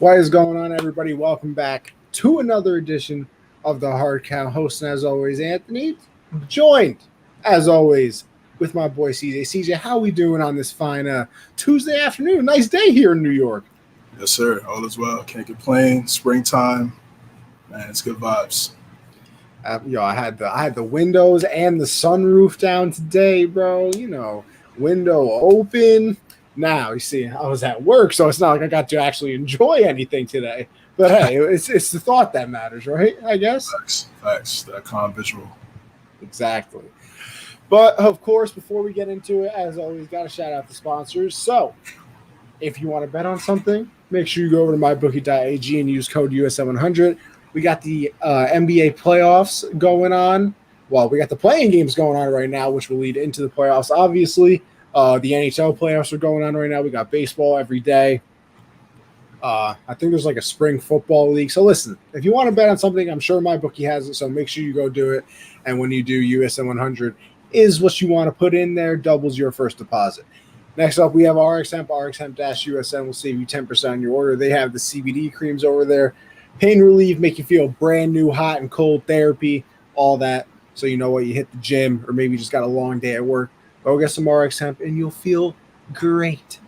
What is going on, everybody? Welcome back to another edition of the Hard Count. Hosting, as always, Anthony. Joined, as always, with my boy CJ. CJ, how we doing on this fine Tuesday afternoon? Nice day here in New York. Yes, sir. All is well. Can't complain. Springtime, man. It's good vibes. I had the windows and the sunroof down today, bro. You know, window open. Now, you see, I was at work, so it's not like I got to actually enjoy anything today. But hey, it's the thought that matters, right? I guess. Facts. That calm visual. Exactly. But, of course, before we get into it, as always, got to shout out the sponsors. So, if you want to bet on something, make sure you go over to mybookie.ag and use code USM100. We got the NBA playoffs going on. Well, we got the playing games going on right now, which will lead into the playoffs, obviously. The NHL playoffs are going on right now. We got baseball every day. I think there's like a spring football league. So listen, if you want to bet on something, I'm sure MyBookie has it. So make sure you go do it. And when you do, USM 100 is what you want to put in there. Doubles your first deposit. Next up, we have RxHemp. RxHemp-USM will save you 10% on your order. They have the CBD creams over there. Pain relief, make you feel brand new, hot and cold therapy, all that. So you know what, you hit the gym or maybe you just got a long day at work. Go get some RX Hemp and you'll feel great.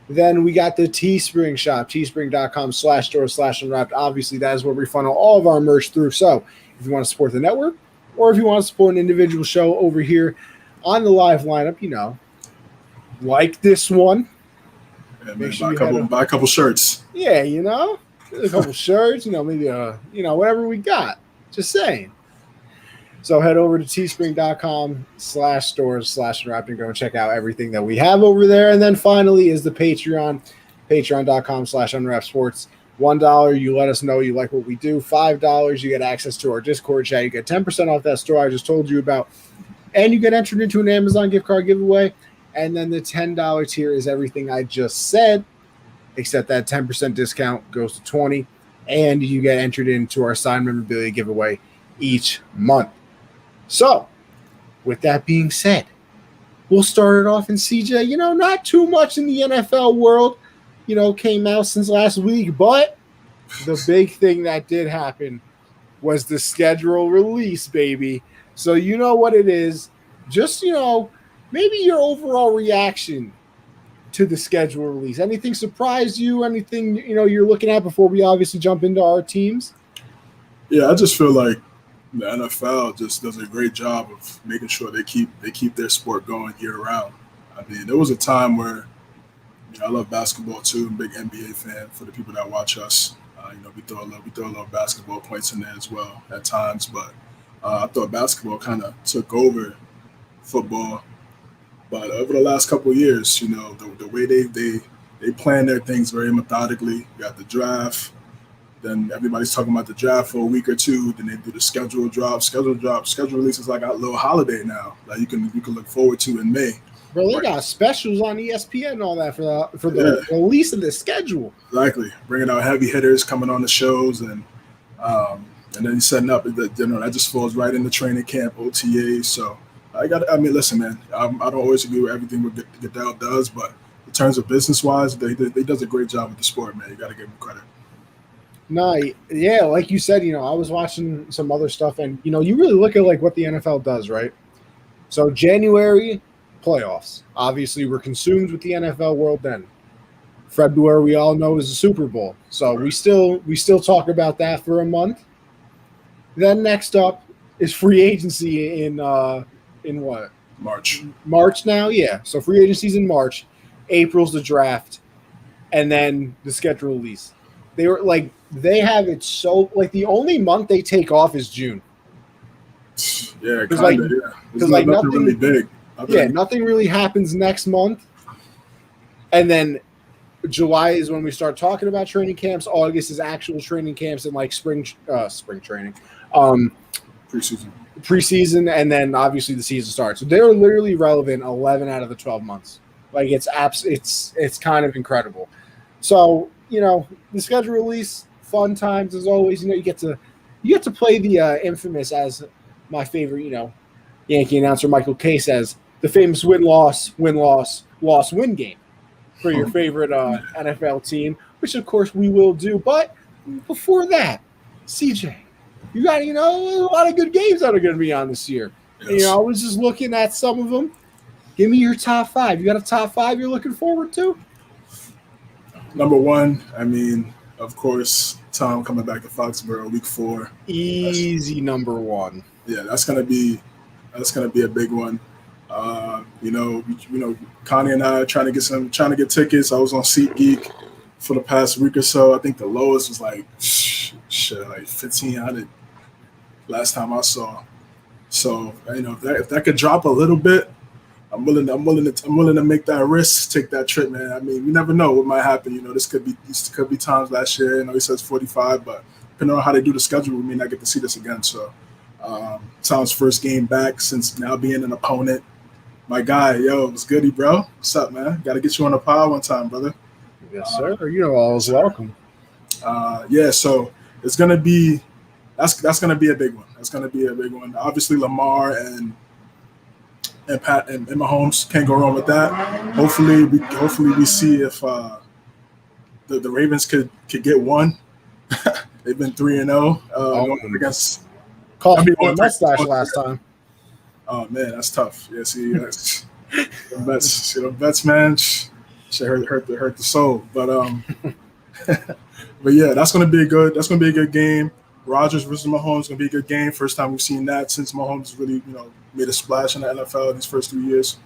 Then we got the Teespring Shop, teespring.com/store/unwrapped. Obviously, that is where we funnel all of our merch through. So if you want to support the network or if you want to support an individual show over here on the live lineup, you know, like this one. Yeah, man, buy a couple shirts. Yeah, you know, a couple shirts, you know, maybe, whatever we got. Just saying. So head over to teespring.com/stores/unwrapped and go and check out everything that we have over there. And then finally is the Patreon, patreon.com/unwrappedsports. $1, you let us know you like what we do. $5, you get access to our Discord chat. You get 10% off that store I just told you about. And you get entered into an Amazon gift card giveaway. And then the $10 tier is everything I just said, except that 10% discount goes to $20. And you get entered into our signed memorabilia giveaway each month. So, with that being said, we'll start it off in CJ. You know, not too much in the NFL world, came out since last week, but the big thing that did happen was the schedule release, baby. So, you know what it is. Just, maybe your overall reaction to the schedule release. Anything surprised you? Anything, you're looking at before we obviously jump into our teams? Yeah, I just feel like the NFL just does a great job of making sure they keep their sport going year round. I mean, there was a time where, I love basketball too. I'm a big NBA fan. For the people that watch us, we throw a little basketball points in there as well at times. But I thought basketball kind of took over football. But over the last couple of years, the way they plan their things very methodically. You got the draft. Then everybody's talking about the draft for a week or two. Then they do the schedule drop. Schedule release is like a little holiday now that you can look forward to in May. Bro, they got specials on ESPN and all that for the release of the schedule. Exactly, bringing out heavy hitters coming on the shows and then setting up. That just falls right into training camp, OTAs. So listen, man. I don't always agree with everything what Goodell does, but in terms of business wise, they does a great job with the sport, man. You got to give them credit. No, yeah, like you said, I was watching some other stuff, and you really look at like what the NFL does, right? So January playoffs, obviously, we're consumed with the NFL world. Then February, we all know, is the Super Bowl, so right. we still talk about that for a month. Then next up is free agency in what? March now, yeah. So free agency's in March, April's the draft, and then the schedule release. They have it so the only month they take off is June. Yeah, kind of. Because nothing really big. Nothing really happens next month, and then July is when we start talking about training camps. August is actual training camps and spring training, preseason, and then obviously the season starts. So they're literally relevant 11 out of the 12 months. It's kind of incredible. So the schedule release. Fun times as always. You get to play the infamous, as my favorite, Yankee announcer Michael Kay says, the famous win-loss game, for your favorite NFL team, which of course we will do. But before that, CJ, you got a lot of good games that are going to be on this year. Yes. I was just looking at some of them. Give me your top 5. You got a top 5 you're looking forward to? Number 1, I mean, of course, Tom coming back to Foxborough week 4. Easy number 1. Yeah, that's gonna be a big one. Connie and I are trying to get tickets. I was on SeatGeek for the past week or so. I think the lowest was like 1,500 last time I saw. So if that could drop a little bit, I'm willing to make that risk, take that trip, man. I mean, you never know what might happen. This could be times last year. He says 45, but depending on how they do the schedule, we may not get to see this again. So, Tom's first game back since now being an opponent. My guy, what's goody, bro? What's up, man? Got to get you on the pod one time, brother. Yes, sir. All is welcome. So it's gonna be that's gonna be a big one. That's gonna be a big one. Obviously, Lamar and Pat and Mahomes can't go wrong with that. Hopefully we see if the Ravens could get one. They've been 3-0 against. Cost me a mustache last time. Oh man, that's tough. Yeah, see, bets, man, should hurt the soul. But but yeah, that's gonna be a good game. Rodgers versus Mahomes gonna be a good game. First time we've seen that since Mahomes really, made a splash in the NFL in these first 3 years.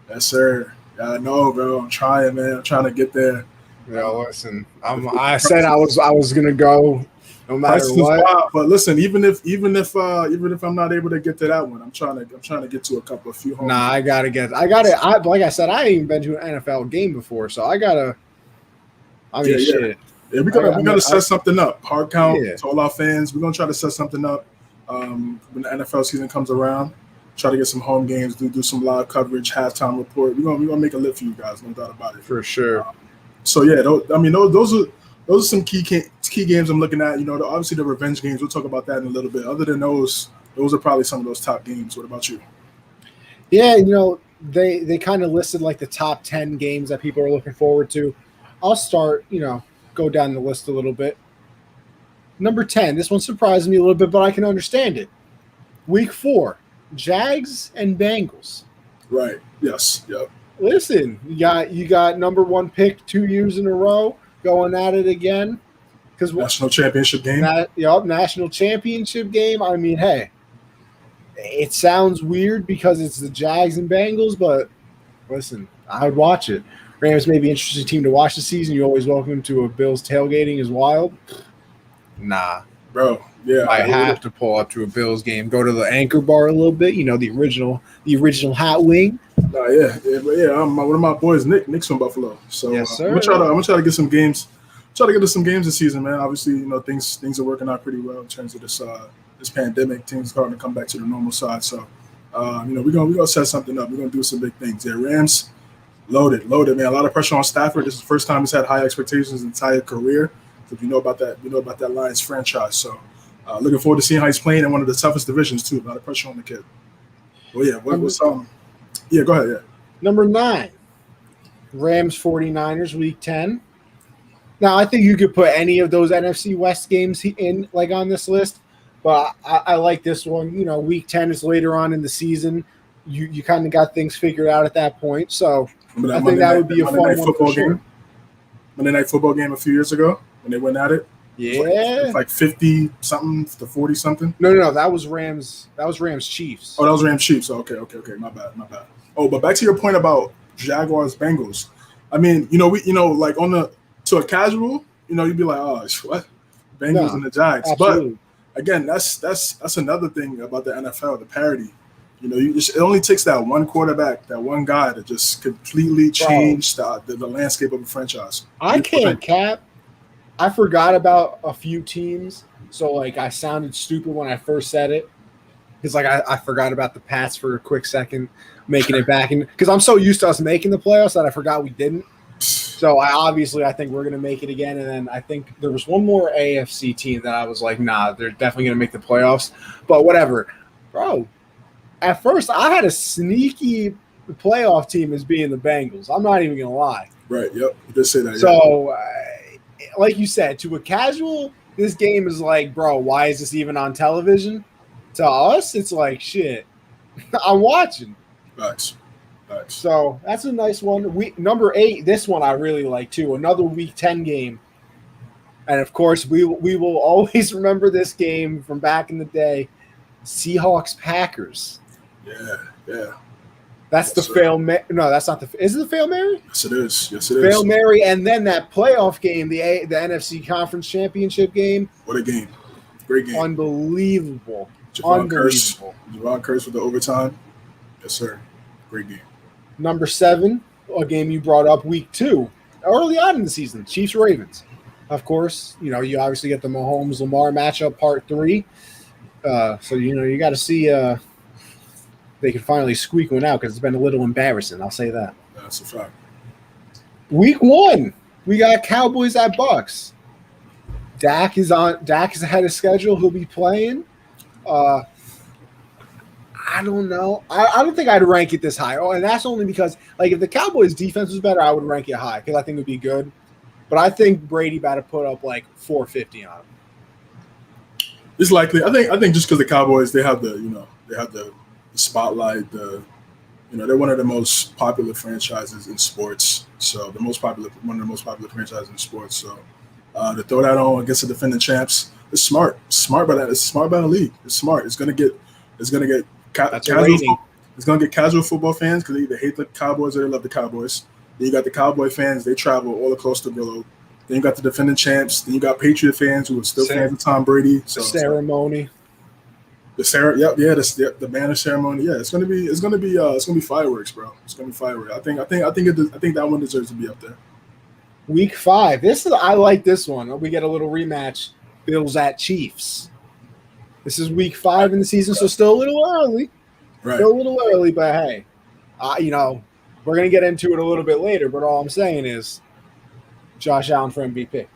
Yes, sir. Yeah, I know, bro. I'm trying, man. I'm trying to get there. Yeah, listen. I said I was gonna go no matter what. Wild, but listen, even if I'm not able to get to that one, I'm trying to get to a few home. Nah, I got it. Like I said, I ain't even been to an NFL game before, so I gotta. I mean, shit. Yeah, we're gonna set something up. Hard count to all our fans. We're gonna try to set something up when the NFL season comes around. Try to get some home games, do some live coverage, halftime report. We're gonna make a lit for you guys, no doubt about it. For sure. So yeah, those are some key games I'm looking at. Obviously the revenge games. We'll talk about that in a little bit. Other than those are probably some of those top games. What about you? Yeah, they kind of listed like the top 10 games that people are looking forward to. I'll start, go down the list a little bit. Number 10, this one surprised me a little bit, but I can understand it. Week 4, Jags and Bengals. Right. Yes. Yep. Listen, you got number 1 pick 2 years in a row going at it again. Because national championship game. National championship game. I mean, hey, it sounds weird because it's the Jags and Bengals, but listen, I would watch it. Rams may be an interesting team to watch this season. You're always welcome to a Bills tailgating is wild. Nah. Bro, yeah. I have to pull up to a Bills game. Go to the Anchor Bar a little bit, the original hot wing. One of my boys, Nick's from Buffalo. So yes, sir. I'm gonna try to get some games. Try to get to some games this season, man. Obviously, things are working out pretty well in terms of this pandemic. Things are starting to come back to the normal side. So we're gonna set something up. We're gonna do some big things. Yeah, Rams. Loaded, man. A lot of pressure on Stafford. This is the first time he's had high expectations his entire career. So you know about that Lions franchise. So looking forward to seeing how he's playing in one of the toughest divisions too. A lot of pressure on the kid. Well, yeah. Yeah, go ahead. Yeah. Number 9, Rams 49ers Week 10. Now I think you could put any of those NFC West games in like on this list, but I like this one. Week 10 is later on in the season. You kind of got things figured out at that point. So I think that would be a fun one for sure. Monday Night Football game a few years ago when they went at it. Yeah. It's like 50-something to 40-something. No, that was Rams. That was Rams Chiefs. Oh, that was Rams Chiefs. Okay. My bad. Oh, but back to your point about Jaguars Bengals. I mean, like to a casual, you'd be like, oh, what? Bengals and the Jags. Absolutely. But again, that's another thing about the NFL, the parity. It only takes that one quarterback, that one guy to just completely change the landscape of a franchise. I can't cap. I forgot about a few teams, so like I sounded stupid when I first said it. Because like I forgot about the Pats for a quick second, making it back, and because I'm so used to us making the playoffs that I forgot we didn't. So I think we're gonna make it again, and then I think there was one more AFC team that I was like, nah, they're definitely gonna make the playoffs. But whatever, bro. At first, I had a sneaky the playoff team as being the Bengals. I'm not even gonna lie. Right. Yep. You did say that. So, like you said, to a casual, this game is like, bro, why is this even on television? To us, it's like, shit, I'm watching. Nice. So that's a nice one. Number 8, this one I really like too. Another Week 10 game. And of course, we will always remember this game from back in the day. Seahawks Packers. Yeah. That's the Fail Mary. No, that's not the. Is it the Fail Mary? Yes, it is. Fail Mary, and then that playoff game, the NFC Conference Championship game. What a game! Great game. Unbelievable. Javon Curse with the overtime. Yes, sir. Great game. Number 7, a game you brought up, Week 2, early on in the season, Chiefs Ravens. Of course, you obviously get the Mahomes Lamar matchup, Part 3. So you got to see. They can finally squeak one out because it's been a little embarrassing. I'll say that. That's a fact. Week 1, we got Cowboys at Bucks. Dak is ahead of schedule. He'll be playing. I don't know. I don't think I'd rank it this high. Oh, and that's only because, like, if the Cowboys' defense was better, I would rank it high because I think it would be good. But I think Brady better put up like 450 on him. It's likely. I think just because the Cowboys, they have the spotlight. They're one of the most popular franchises in sports. So one of the most popular franchises in sports. So to throw that on against the defending champs, it's smart. Smart by that. It's smart by the league. It's smart. It's gonna get casual football fans because they either hate the Cowboys or they love the Cowboys. Then you got the Cowboy fans. They travel all across the globe. Then you got the defending champs. Then you got Patriot fans who are still fans of Tom Brady. So ceremony. The banner ceremony. Yeah, it's gonna be fireworks, bro. It's gonna be fireworks. I think that one deserves to be up there. Week 5. I like this one. We get a little rematch. Bills at Chiefs. This is Week 5 in the season, so still a little early. Right. Still a little early, but hey, we're gonna get into it a little bit later. But all I'm saying is, Josh Allen for MVP.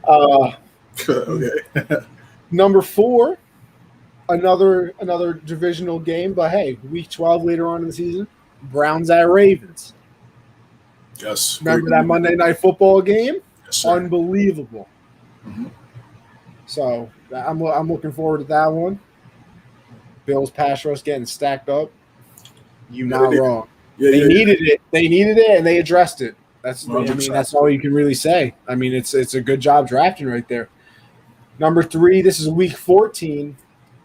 Okay. Number 4. Another divisional game, but hey, Week 12 later on in the season, Browns at Ravens. Yes. Remember that Monday Night Football game? Yes, sir. Unbelievable. Mm-hmm. So I'm looking forward to that one. Bills pass rush getting stacked up. Not wrong. They needed it. They needed it, and they addressed it. That's all you can really say. I mean, it's a good job drafting right there. Number 3. This is Week 14.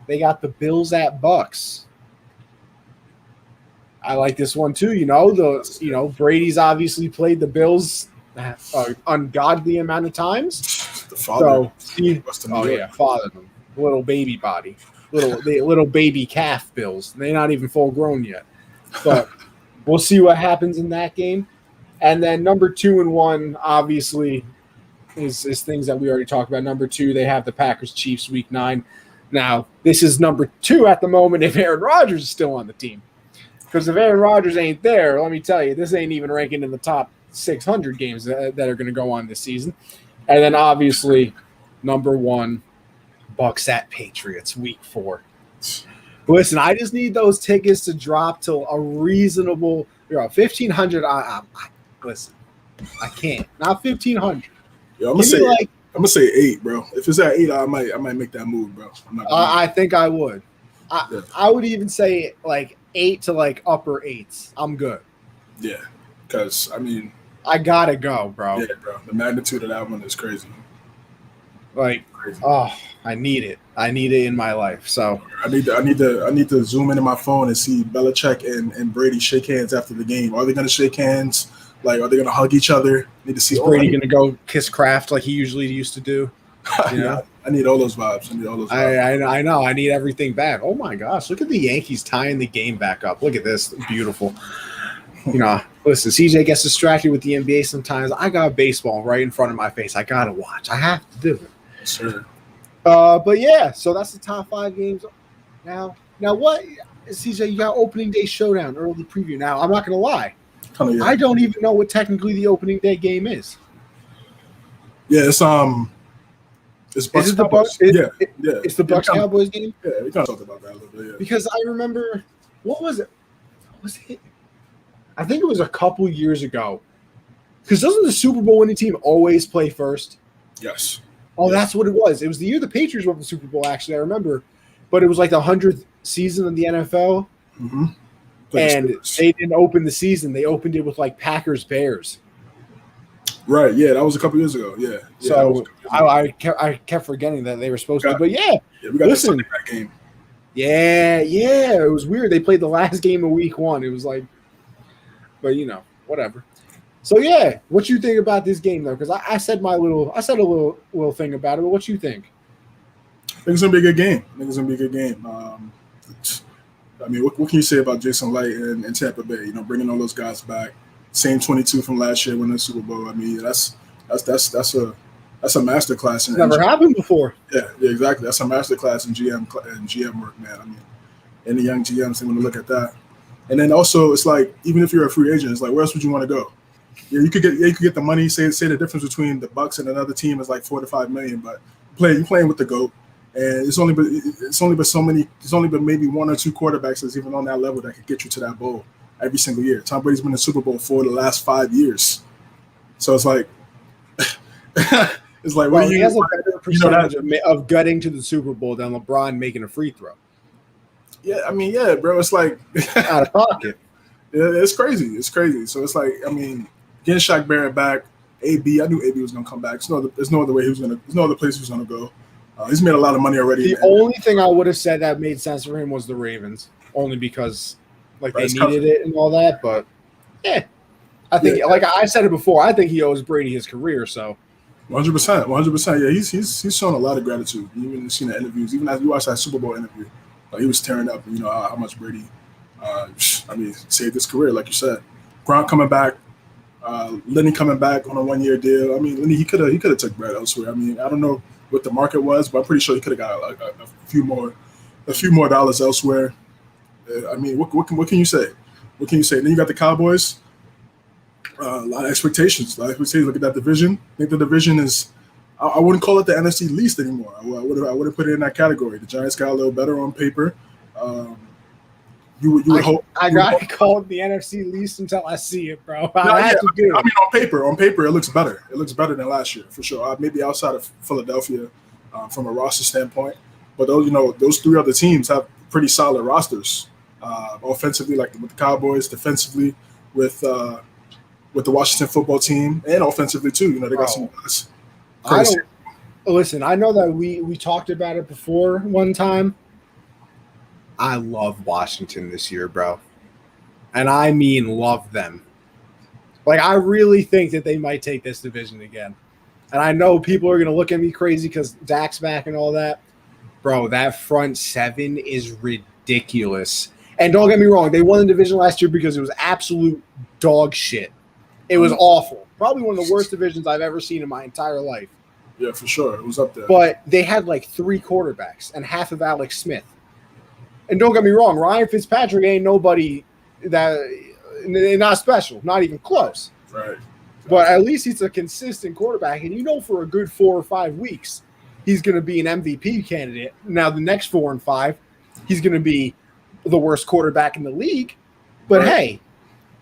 They got the Bills at Bucks. I like this one too. Brady's obviously played the Bills ungodly amount of times. The father. Father them. Little baby body, little baby calf Bills. They're not even full grown yet, but we'll see what happens in that game. And then number 2 and 1 obviously is things that we already talked about. Number 2, they have the Packers Chiefs Week 9. Now, this is number 2 at the moment if Aaron Rodgers is still on the team. Because if Aaron Rodgers ain't there, let me tell you, this ain't even ranking in the top 600 games that are going to go on this season. And then, obviously, number 1, Bucks at Patriots, Week 4. Listen, I just need those tickets to drop to a reasonable, 1,500. Listen, I can't. Not 1,500. Yeah, I'm gonna say 8, bro. If it's at 8, I might make that move, bro. I think I would. I would even say like 8 to like upper 8s. I'm good. Yeah, because I gotta go, bro. Yeah, bro. The magnitude of that one is crazy. Like, crazy. I need it. I need it in my life. So I need to zoom into my phone and see Belichick and Brady shake hands after the game. Are they gonna shake hands? Like, are they gonna hug each other? Need to see. Is Brady gonna go kiss Kraft like he usually used to do? I need all those vibes. I know. I need everything back. Oh my gosh! Look at the Yankees tying the game back up. Look at this, beautiful. Listen, CJ gets distracted with the NBA sometimes. I got baseball right in front of my face. I gotta watch. I have to do it. Sure. But yeah, so that's the top 5 games. Now what, CJ? You got opening day showdown, early preview. Now I'm not gonna lie. I don't even know what technically the opening day game is. Yeah, it's Bucks. Is it the Bucks? It's the Bucks Cowboys game. Yeah, we kind of talked about that a little bit. Yeah. Because I remember, what was it? I think it was a couple years ago. Because doesn't the Super Bowl winning team always play first? Yes. Oh, that's what it was. It was the year the Patriots won the Super Bowl, actually, I remember. But it was like the 100th season of the NFL. Mm-hmm. And they didn't open the season. They opened it with like Packers-Bears. Right, yeah, that was a couple years ago. Yeah. So I kept forgetting that they were supposed to. But yeah, we got the Sunday night game. Yeah, it was weird. They played the last game of week 1. It was like, but whatever. So yeah, what you think about this game though? Because I said a little thing about it. But what you think? I think it's gonna be a good game. I mean, what can you say about Jason Light and Tampa Bay? Bringing all those guys back. Same 22 from last year winning the Super Bowl. I mean, that's a masterclass. Never happened before. Yeah, exactly. That's a masterclass in GM work, man. I mean, any young GMs, they want to look at that. And then also, it's like even if you're a free agent, it's like where else would you want to go? Yeah, you could get the money. Say the difference between the Bucks and another team is like $4 to $5 million, but you're playing with the GOAT, and it's only been maybe 1 or 2 quarterbacks that's even on that level that could get you to that bowl every single year. Tom Brady's been in the Super Bowl for the last 5 years, so it's like well, he has a better percentage of gutting to the Super Bowl than LeBron making a free throw. Yeah, I mean, yeah, bro, it's like out of pocket. Yeah, it's crazy. So it's like, I mean, getting Shaq Barrett back, AB. I knew AB was gonna come back. There's no other way there's no other place he was gonna go. He's made a lot of money already. The only thing I would have said that made sense for him was the Ravens, only because they needed it and all that. But yeah, I think like I said it before, I think he owes Brady his career. So 100%. Yeah, he's shown a lot of gratitude. You even seen the interviews, even as you watched that Super Bowl interview, he was tearing up. How much Brady, saved his career, like you said. Gronk coming back. Lenny coming back on a 1-year deal. I mean, Lenny, he could have took Brett elsewhere. I mean, I don't know what the market was, but I'm pretty sure he could have got a few more dollars elsewhere. I mean, what can you say? What can you say? And then you got the Cowboys. A lot of expectations. Look at that division. I think the division is. I wouldn't call it the NFC least anymore. I would have put it in that category. The Giants got a little better on paper. You would hope. I got to call it the NFC least until I see it, bro. I mean, on paper, it looks better. It looks better than last year for sure. Maybe outside of Philadelphia, from a roster standpoint. But those 3 other teams have pretty solid rosters. Offensively, like with the Cowboys, defensively with the Washington football team, and offensively too. They got some guys. Listen, I know that we talked about it before one time. I love Washington this year, bro. And I mean love them. Like, I really think that they might take this division again. And I know people are going to look at me crazy because Dak's back and all that. Bro, that front 7 is ridiculous. And don't get me wrong, they won the division last year because it was absolute dog shit. It was awful. Probably one of the worst divisions I've ever seen in my entire life. Yeah, for sure. It was up there. But they had like 3 quarterbacks and half of Alex Smith. And don't get me wrong, Ryan Fitzpatrick ain't nobody that not special, not even close. Right. But at least he's a consistent quarterback. And for a good 4 or 5 weeks, he's going to be an MVP candidate. Now, the next 4 and 5, he's going to be the worst quarterback in the league. But hey,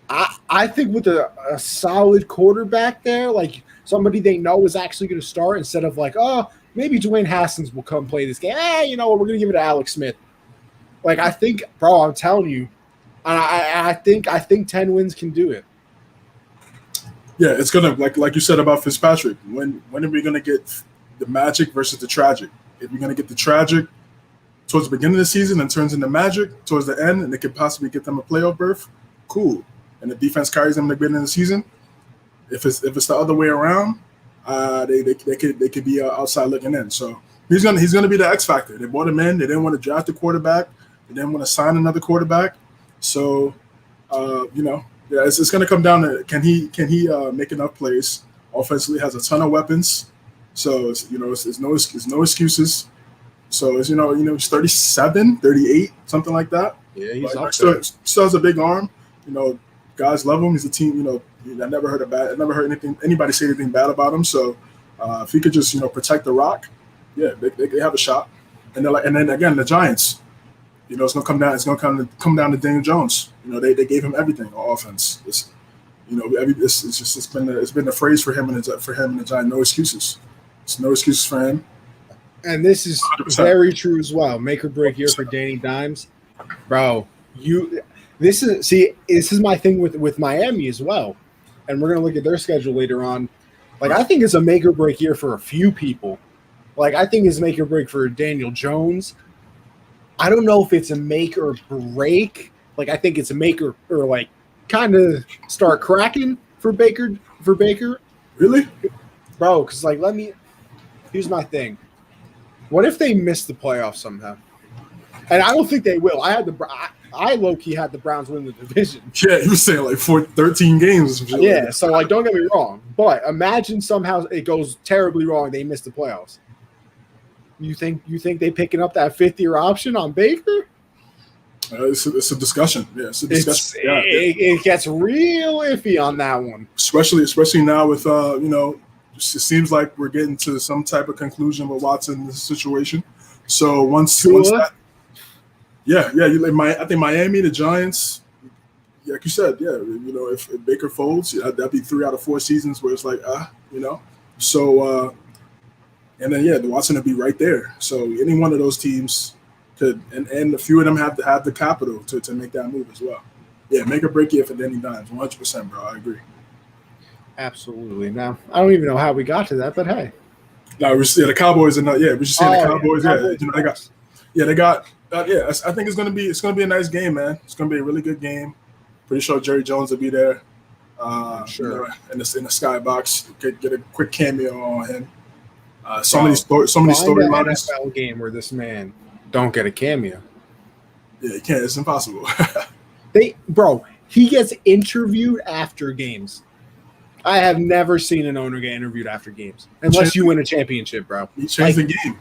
I think with a solid quarterback there, like somebody they know is actually going to start instead of like, oh, maybe Dwayne Haskins will come play this game. You know what? We're going to give it to Alex Smith. Like, I think, bro, I'm telling you, I think 10 wins can do it. Yeah, it's gonna like you said about Fitzpatrick. When are we gonna get the magic versus the tragic? If you're gonna get the tragic towards the beginning of the season and turns into magic towards the end, and it could possibly get them a playoff berth, cool. And the defense carries them to the beginning of the season. If it's the other way around, they could be outside looking in. So he's gonna be the X factor. They brought him in. They didn't want to draft a quarterback. They didn't want to sign another quarterback. So it's going to come down to can he make enough plays offensively. Has a ton of weapons, so it's no excuses. So it's he's 37, 38, something like that. Yeah, he's still has a big arm. Guys love him. He's a team. I never heard anybody say anything bad about him. So if he could just protect the rock, yeah, they have a shot. And then again the Giants. You know, it's gonna come down. It's gonna come down to Daniel Jones. You know, they gave him everything on offense. It's been a phrase for him and the Giants. No excuses. It's no excuses for him. And this is 100%. very true as well. Make or break year for Danny Dimes, bro. This is my thing with Miami as well, and we're gonna look at their schedule later on. Like, I think it's a make or break year for a few people. Like, I think it's make or break for Daniel Jones. I don't know if it's a make or break. Like, I think it's a make or like kind of start cracking for Baker. Really, bro? Because like, here's my thing. What if they miss the playoffs somehow? And I don't think they will. I low-key had the Browns win the division. Yeah, he was saying like 13 games or some shit. Yeah, so like, don't get me wrong. But imagine somehow it goes terribly wrong. They miss the playoffs. You think they picking up that fifth-year option on Baker? It's a discussion. Yeah, it's a discussion. It gets real iffy on that one. Especially now with it seems like we're getting to some type of conclusion with Watson in this situation. So once that, I think Miami, the Giants, like you said, if Baker folds, that'd be 3 out of 4 seasons where it's like, So, and then the Watson would be right there. So any one of those teams could, and a few of them have to have the capital to make that move as well. Yeah, make or break year for Danny Dimes, 100%, bro. I agree. Absolutely. Now, I don't even know how we got to that, but hey. No, the Cowboys and we're just saying the Cowboys. They got. I think it's gonna be a nice game, man. It's gonna be a really good game. Pretty sure Jerry Jones will be there. Sure. In the skybox, get a quick cameo on him. So many storylines. NFL game where this man don't get a cameo. Yeah, you can't. It's impossible. He gets interviewed after games. I have never seen an owner get interviewed after games, unless you win a championship, bro. He changed the game.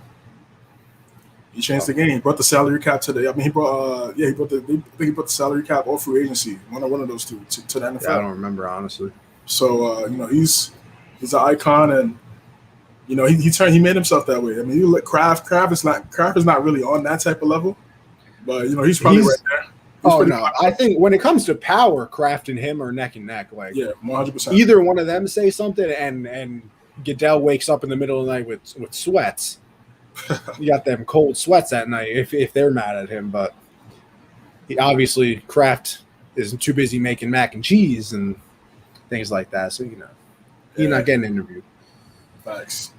He changed the game. He brought the salary cap today. I mean, he brought the salary cap or free agency. One of those two to the NFL. Yeah, I don't remember, honestly. So he's an icon, and he made himself that way. I mean, you look Kraft is not really on that type of level, but he's probably right there. I think when it comes to power, Kraft and him are neck and neck. Like, 100%. Either one of them say something, and Goodell wakes up in the middle of the night with sweats. You got them cold sweats at night if they're mad at him. But obviously, Kraft is too busy making mac and cheese and things like that. So he's not getting interviewed. Thanks.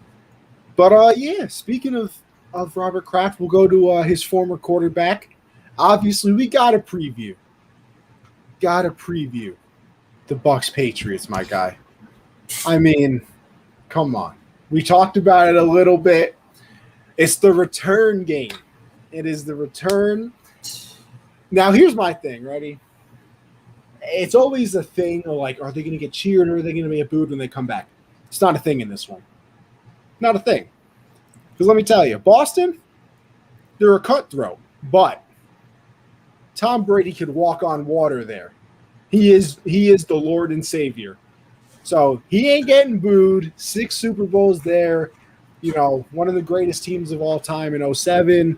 But speaking of Robert Kraft, we'll go to his former quarterback. Obviously, we got to preview the Bucs Patriots, my guy. I mean, come on. We talked about it a little bit. It's the return game. It is the return. Now, here's my thing. Ready? It's always a thing of like, are they going to get cheered or are they going to get booed when they come back? It's not a thing in this one. Not a thing. Because let me tell you, Boston, they're a cutthroat, but Tom Brady could walk on water there. He is the Lord and Savior. So he ain't getting booed. 6 Super Bowls there. One of the greatest teams of all time in 2007.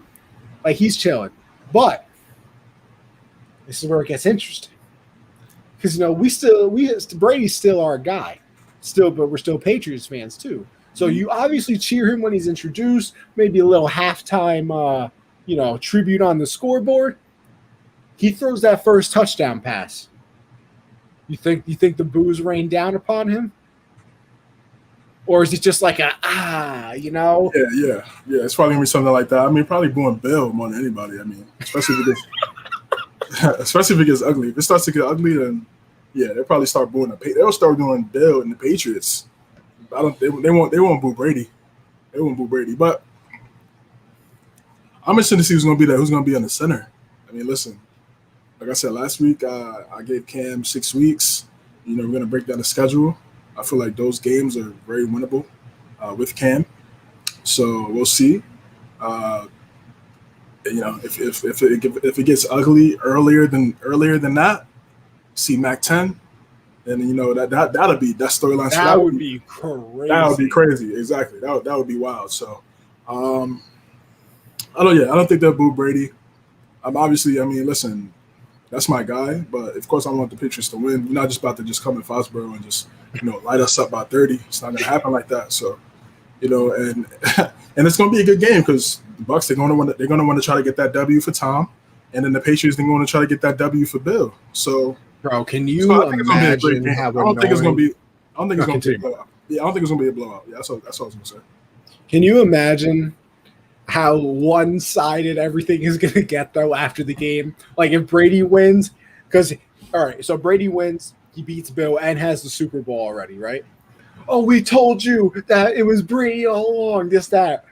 Like, he's chilling. But this is where it gets interesting. Because Brady's still our guy. But we're still Patriots fans too. So you obviously cheer him when he's introduced, maybe a little halftime tribute on the scoreboard. He throws that first touchdown pass. You think the boos rain down upon him? Or is it just like Yeah. It's probably gonna be something like that. I mean, probably booing Bill more than anybody. I mean, especially if it gets ugly. If it starts to get ugly, then they'll probably start booing they'll start doing Bill and the Patriots. They won't boo Brady. They won't boo Brady. But I'm interested to see who's gonna be there. Who's gonna be on the center? I mean, listen. Like I said last week, I gave Cam 6 weeks. We're going to break down the schedule. I feel like those games are very winnable with Cam. So we'll see. If it gets ugly earlier than that, see Mac 10, then that'll be that storyline. That would be crazy. That would be crazy. Exactly. That would be wild. So I don't think they'll boo Brady. I'm obviously, I mean, listen, that's my guy, but of course I want the Patriots to win. You're not just about to just come in Foxborough and just, light us up by 30. It's not going to happen like that. So, and and it's going to be a good game because the Bucs, they're going to want to try to get that W for Tom, and then the Patriots, they're going to try to get that W for Bill. So, bro, can you imagine how I don't think it's going to be. I don't think it's going to be a continue. blowout. Yeah, I don't think it's going to be a blowout. Yeah, that's what I was going to say. Can you imagine how one-sided everything is going to get, though, after the game? Like, if Brady wins, because, all right, so Brady wins, he beats Bill and has the Super Bowl already, right? Oh, we told you that it was Brady all along, this, that.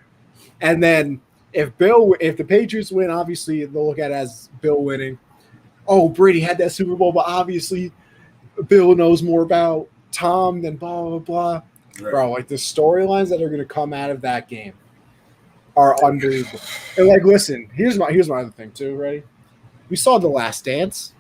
And then if the Patriots win, obviously they'll look at it as Bill winning. Oh, Brady had that Super Bowl, but obviously Bill knows more about Tom than blah, blah, blah. Right. Bro, like the storylines that are going to come out of that game are unbelievable. And like, listen, here's my other thing too. Ready? We saw The Last Dance.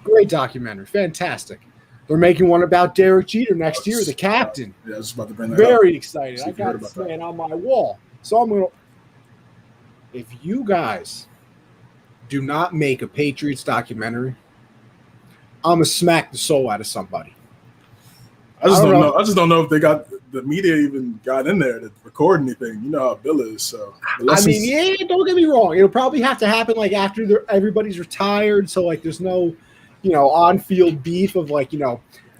Great documentary, fantastic. They're making one about Derek Jeter next year, the captain. Yeah, I was about to bring that Very up. excited. I got this man on my wall. So I'm gonna. If you guys do not make a Patriots documentary, I'm gonna smack the soul out of somebody. I just don't know. I just don't know if they got the media even got in there to record anything. You know how Bill is. So I mean, yeah, don't get me wrong. It'll probably have to happen like after everybody's retired. So like, there's no, on-field beef of like,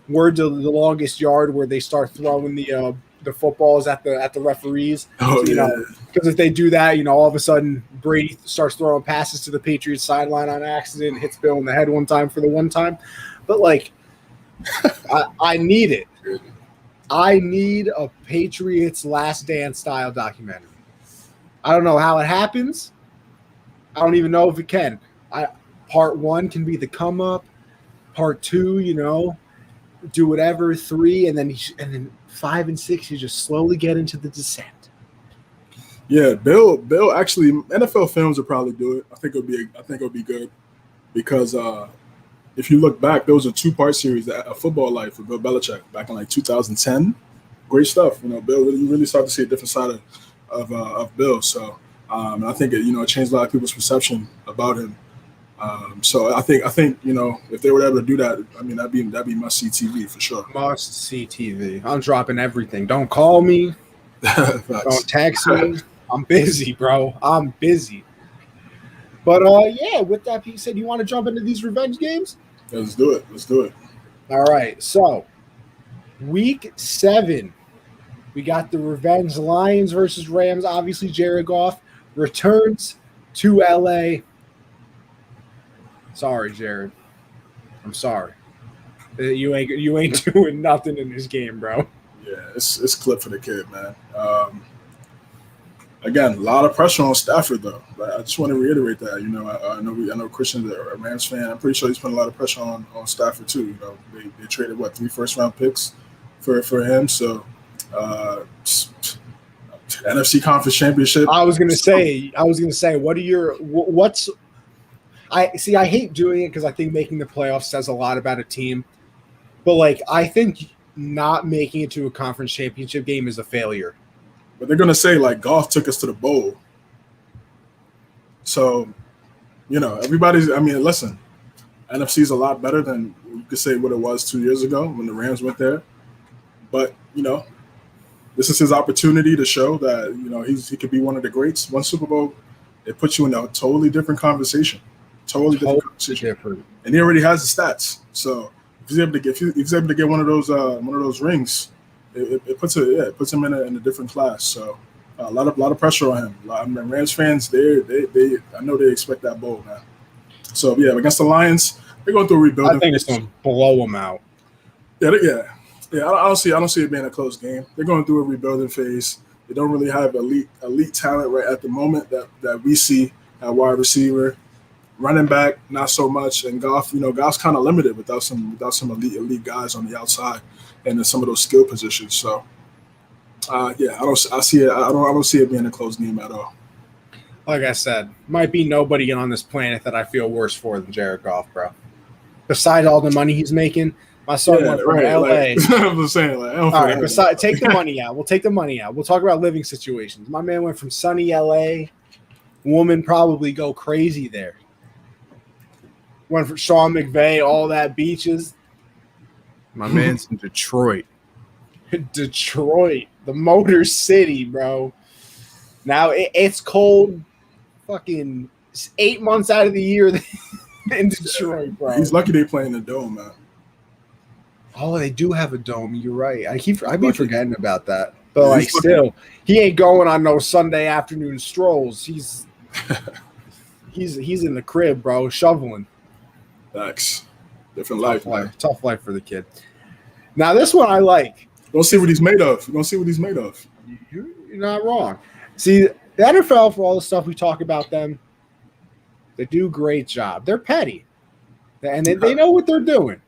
words of the longest yard where they start throwing the footballs at the referees. Oh, so, because if they do that, all of a sudden Brady starts throwing passes to the Patriots sideline on accident, hits Bill in the head one time for the one time. But like, I need it. I need a Patriots Last Dance style documentary. I don't know how it happens. I don't even know if it can. Part 1 can be the come up. Part 2, do whatever. 3, and then 5 and 6, you just slowly get into the descent. Yeah, Bill. Actually, NFL Films will probably do it. I think it'll be good because if you look back, there was a 2-part series, A Football Life with Bill Belichick back in like 2010. Great stuff. Bill, you really start to see a different side of Bill. So I think it changed a lot of people's perception about him. So I think if they were able to do that, I mean that'd be must see TV for sure. Must see TV. I'm dropping everything. Don't call me. Don't text me. I'm busy, bro. I'm busy. But with that being said, you want to jump into these revenge games? Yeah, let's do it. All right. So week 7, we got the revenge Lions versus Rams. Obviously, Jared Goff returns to LA. Sorry, Jared. I'm sorry. You ain't doing nothing in this game, bro. Yeah, it's clip for the kid, man. Again, a lot of pressure on Stafford, though. But I just want to reiterate that. I know Christian's a Rams fan. I'm pretty sure he's putting a lot of pressure on Stafford too. They traded 3 first-round picks for him. So, NFC Conference Championship. I was gonna say, I hate doing it because I think making the playoffs says a lot about a team. But like, I think not making it to a conference championship game is a failure. But they're gonna say like Goff took us to the bowl. So, everybody's. I mean, listen, NFC is a lot better than you could say what it was 2 years ago when the Rams went there. But this is his opportunity to show that he could be one of the greats. One Super Bowl, it puts you in a totally different conversation. Totally different conversation. And he already has the stats. So if he's able to get one of those rings. It puts him in a different class. So a lot of pressure on him. Rams fans, I know they expect that bowl, man. So yeah, against the Lions, they're going through a rebuilding. I think it's going to blow them out. Yeah. I don't see it being a close game. They're going through a rebuilding phase. They don't really have elite talent right at the moment that we see at wide receiver. Running back, not so much, and Goff. Goff's kind of limited without some elite guys on the outside and in some of those skill positions. So, I don't see it being a close game at all. Like I said, might be nobody on this planet that I feel worse for than Jared Goff, bro. Besides all the money he's making, my son went from LA. I'm saying, like, I don't all right, take the money out. We'll take the money out. We'll talk about living situations. My man went from sunny LA. Woman probably go crazy there. went for Sean McVay, all that beaches. My man's in Detroit. Detroit, the Motor City, bro. Now it's cold fucking 8 months out of the year in Detroit, bro. He's lucky they play in the dome, man. Oh, they do have a dome. You're right. I be forgetting about that. But like, still, he ain't going on no Sunday afternoon strolls. He's in the crib, bro, shoveling. Facts. Different life, man. Tough life for the kid. Now this one I like. Don't see what he's made of. You're gonna see what he's made of. You're not wrong. See, the NFL, for all the stuff we talk about them, they do a great job. They're petty. And they know what they're doing.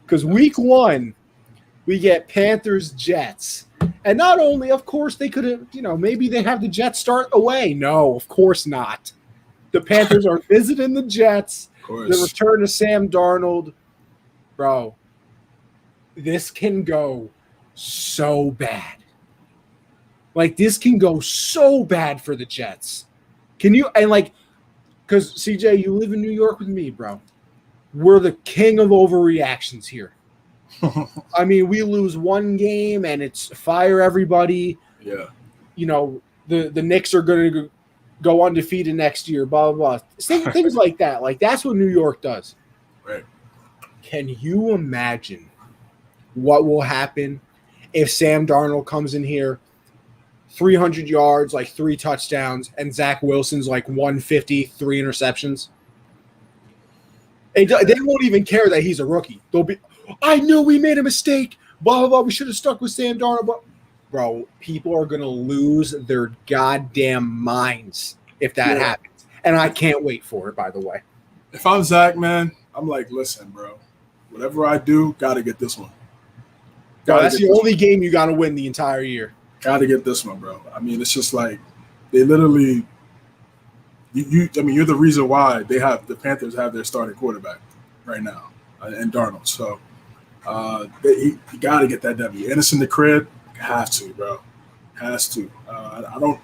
Because week 1, we get Panthers Jets. And not only, of course, they could have, maybe they have the Jets start away. No, of course not. The Panthers are visiting the Jets. Of course. The return of Sam Darnold. Bro, this can go so bad. Like, this can go so bad for the Jets. Can you, and like, because CJ, you live in New York with me, bro. We're the king of overreactions here. I mean, we lose one game and it's fire everybody. Yeah. The Knicks are going to go undefeated next year, blah, blah, blah. Things like that. Like, that's what New York does. Right. Can you imagine what will happen if Sam Darnold comes in here, 300 yards, like 3 touchdowns, and Zach Wilson's like 150, 3 interceptions? They won't even care that he's a rookie. They'll be, I knew we made a mistake. Blah, blah, blah. We should have stuck with Sam Darnold. Bro, people are going to lose their goddamn minds if that happens. And I can't wait for it, by the way. If I'm Zach, man, I'm like, listen, bro. Whatever I do, got to get this one. That's the only game you got to win the entire year. Got to get this one, bro. I mean, it's just like they literally you're the reason why the Panthers have their starting quarterback right now, and Darnold. So you got to get that W. And it's in the crib. Have to, bro. Has to. I don't.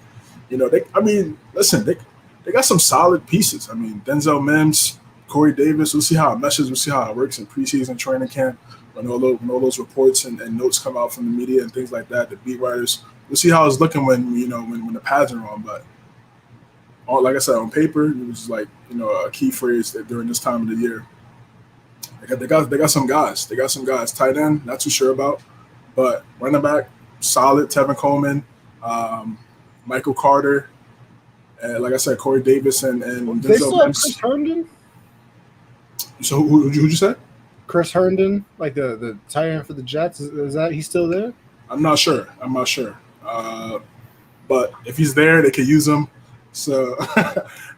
Listen. They got some solid pieces. I mean, Denzel Mims, Corey Davis. We'll see how it meshes. We'll see how it works in preseason training camp. When all those reports and notes come out from the media and things like that, the beat writers. We'll see how it's looking when the pads are on. But like I said, on paper, it was like a key phrase that during this time of the year. They got some guys. They got some guys. Tight end, not too sure about, but running back, solid. Tevin Coleman, Michael Carter, and like I said, Corey Davis and they still have Chris Herndon. So who'd you say? Chris Herndon, like the tight end for the Jets. Is that he's still there? I'm not sure. But if he's there, they could use him. So,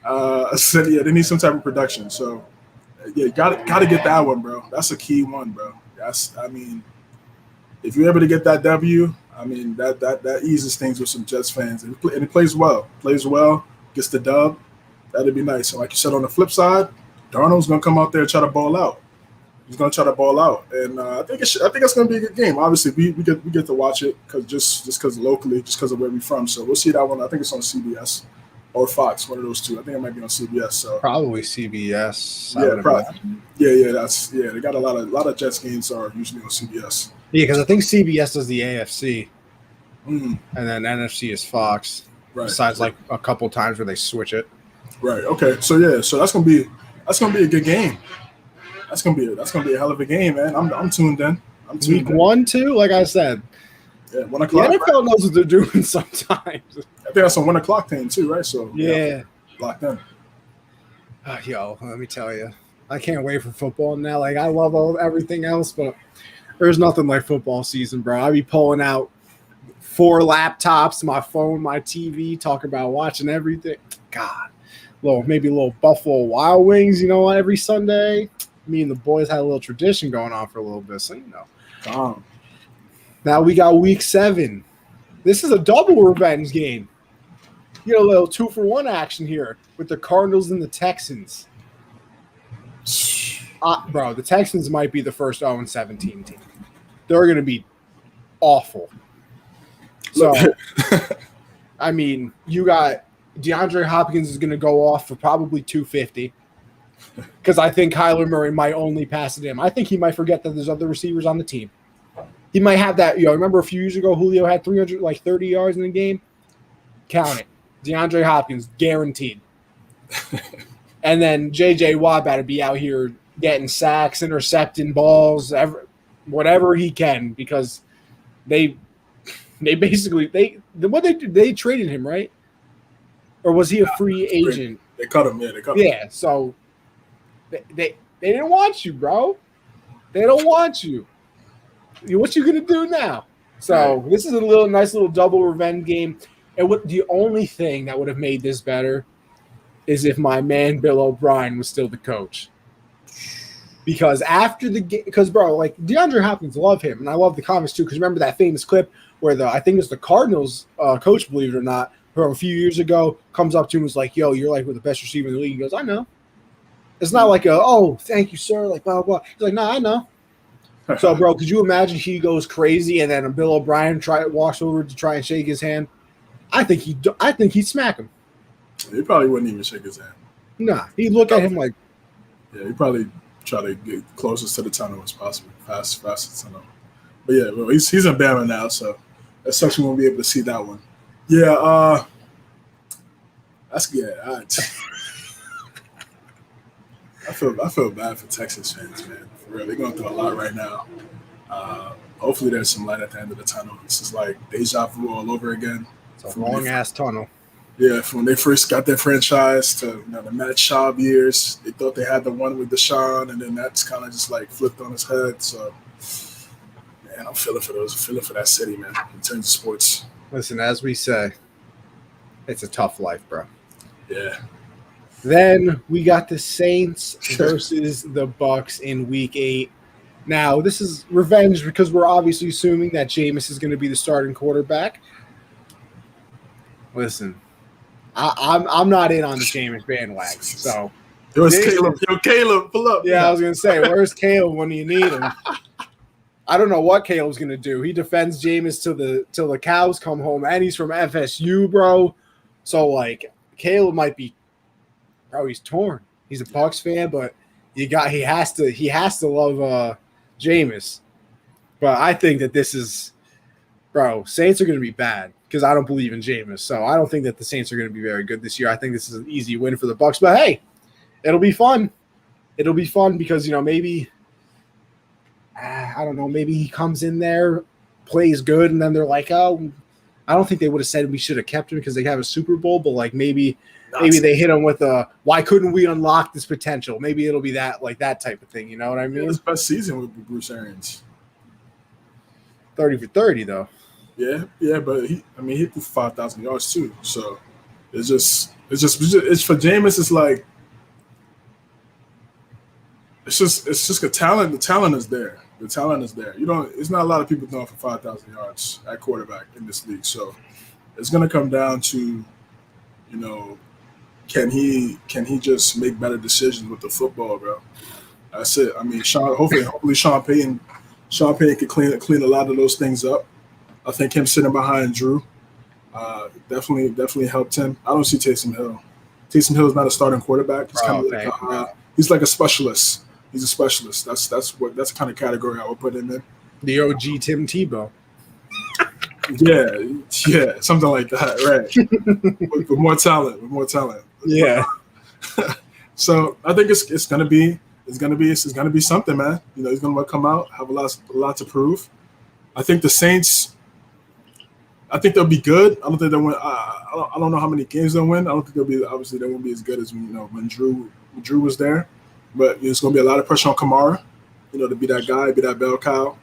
they need some type of production. So, yeah, got to get that one, bro. That's a key one, bro. If you're able to get that W, I mean, that eases things with some Jets fans. And he plays well, gets the dub. That'd be nice. And like you said, on the flip side, Darnold's going to come out there and try to ball out. He's going to try to ball out. And I think it's going to be a good game. Obviously, we get to watch it just because locally, just because of where we're from. So we'll see that one. I think it's on CBS. Or Fox, one of those two. I think it might be on CBS. So probably CBS. Yeah, probably. Yeah. They got a lot of Jets games are usually on CBS. Yeah, because I think CBS does the AFC, and then NFC is Fox. Right. Besides, like a couple times where they switch it. Right. Okay. So so that's gonna be a good game. That's gonna be a hell of a game, man. I'm tuned in. Week 1, 2, like I said. Yeah, 1 o'clock. The NFL knows what they're doing sometimes. I think that's on 1 o'clock thing too, right? So yeah, locked in. Yo, let me tell you, I can't wait for football now. Like I love everything else, but there's nothing like football season, bro. I be pulling out 4 laptops, my phone, my TV, talking about watching everything. God, maybe a little Buffalo Wild Wings, every Sunday. Me and the boys had a little tradition going on for a little bit, so Now we got week 7. This is a double revenge game. You get a little 2-for-1 action here with the Cardinals and the Texans. Bro, the Texans might be the first 0-17 team. They're going to be awful. So, I mean, you got DeAndre Hopkins is going to go off for probably 250. because I think Kyler Murray might only pass it to him. I think he might forget that there's other receivers on the team. He might have that. Remember a few years ago, Julio had 330 yards in the game. Count it. DeAndre Hopkins, guaranteed. And then J.J. Watt better be out here getting sacks, intercepting balls, whatever he can, because they basically they traded him, right? Or was he a free agent? They cut him. Yeah, they cut him. Yeah, so they didn't want you, bro. They don't want you. What you gonna do now? So this is a nice little double revenge game. And the only thing that would have made this better is if my man Bill O'Brien was still the coach. Because after the game, bro, like DeAndre Hopkins, love him, and I love the comments too. Because remember that famous clip where I think it's the Cardinals coach, believe it or not, from a few years ago, comes up to him and was like, "Yo, you're like with the best receiver in the league." He goes, "I know." It's not like "Oh, thank you, sir," like blah blah. He's like, "No, I know." So, bro, could you imagine he goes crazy and then Bill O'Brien walks over to try and shake his hand? I think he'd smack him. He probably wouldn't even shake his hand. Nah, he'd look at him like. Yeah, he'd probably try to get closest to the tunnel as possible, fast as tunnel. But yeah, well, he's in Bama now, so that sucks. We won't be able to see that one. Yeah, that's good. I feel bad for Texas fans, man. For real, they're going through a lot right now. Hopefully, there's some light at the end of the tunnel. This is like deja vu all over again. It's a long ass tunnel. Yeah, from when they first got their franchise to the Matt Schaub years, they thought they had the one with Deshaun, and then that's kind of just like flipped on his head. So, man, I'm feeling for that city, man, in terms of sports. Listen, as we say, it's a tough life, bro. Yeah. Then we got the Saints versus the Bucks in Week 8. Now, this is revenge because we're obviously assuming that Jameis is going to be the starting quarterback. Listen, I'm not in on the Jameis bandwagon. So, where's Caleb? Yo, Caleb, pull up. Yeah, I was going to say, where's Caleb when you need him? I don't know what Caleb's going to do. He defends Jameis till the cows come home, and he's from FSU, bro. So, like, Caleb might be. Bro, he's torn. He's a Bucs fan, but he has to love Jameis. But I think that this is, bro, Saints are going to be bad because I don't believe in Jameis. So I don't think that the Saints are going to be very good this year. I think this is an easy win for the Bucs. But hey, it'll be fun. It'll be fun because maybe I don't know. Maybe he comes in there, plays good, and then they're like, oh, I don't think they would have said we should have kept him because they have a Super Bowl. But like maybe they hit him with why couldn't we unlock this potential? Maybe it'll be that type of thing. You know what I mean? His best season with Bruce Arians. 30 for 30 though. Yeah, but he threw 5,000 yards too. So it's for Jameis. It's like it's just a talent. The talent is there. The talent is there. It's not a lot of people throwing for 5,000 yards at quarterback in this league. So it's gonna come down to, can he just make better decisions with the football, bro? That's it. I mean, hopefully Sean Payton can clean a lot of those things up. I think him sitting behind Drew definitely helped him. I don't see Taysom Hill. Taysom Hill is not a starting quarterback. He's he's like a specialist. He's a specialist. That's the kind of category I would put him in. The OG Tim Tebow. Yeah, something like that, right? with more talent. Yeah. So I think it's gonna be something, man. He's gonna come out, have a lot to prove. I think the Saints. I think they'll be good. I don't think they'll win. I don't know how many games they'll win. I don't think they won't be as good as when Drew was there. But there's going to be a lot of pressure on Kamara, to be that guy, be that bell cow.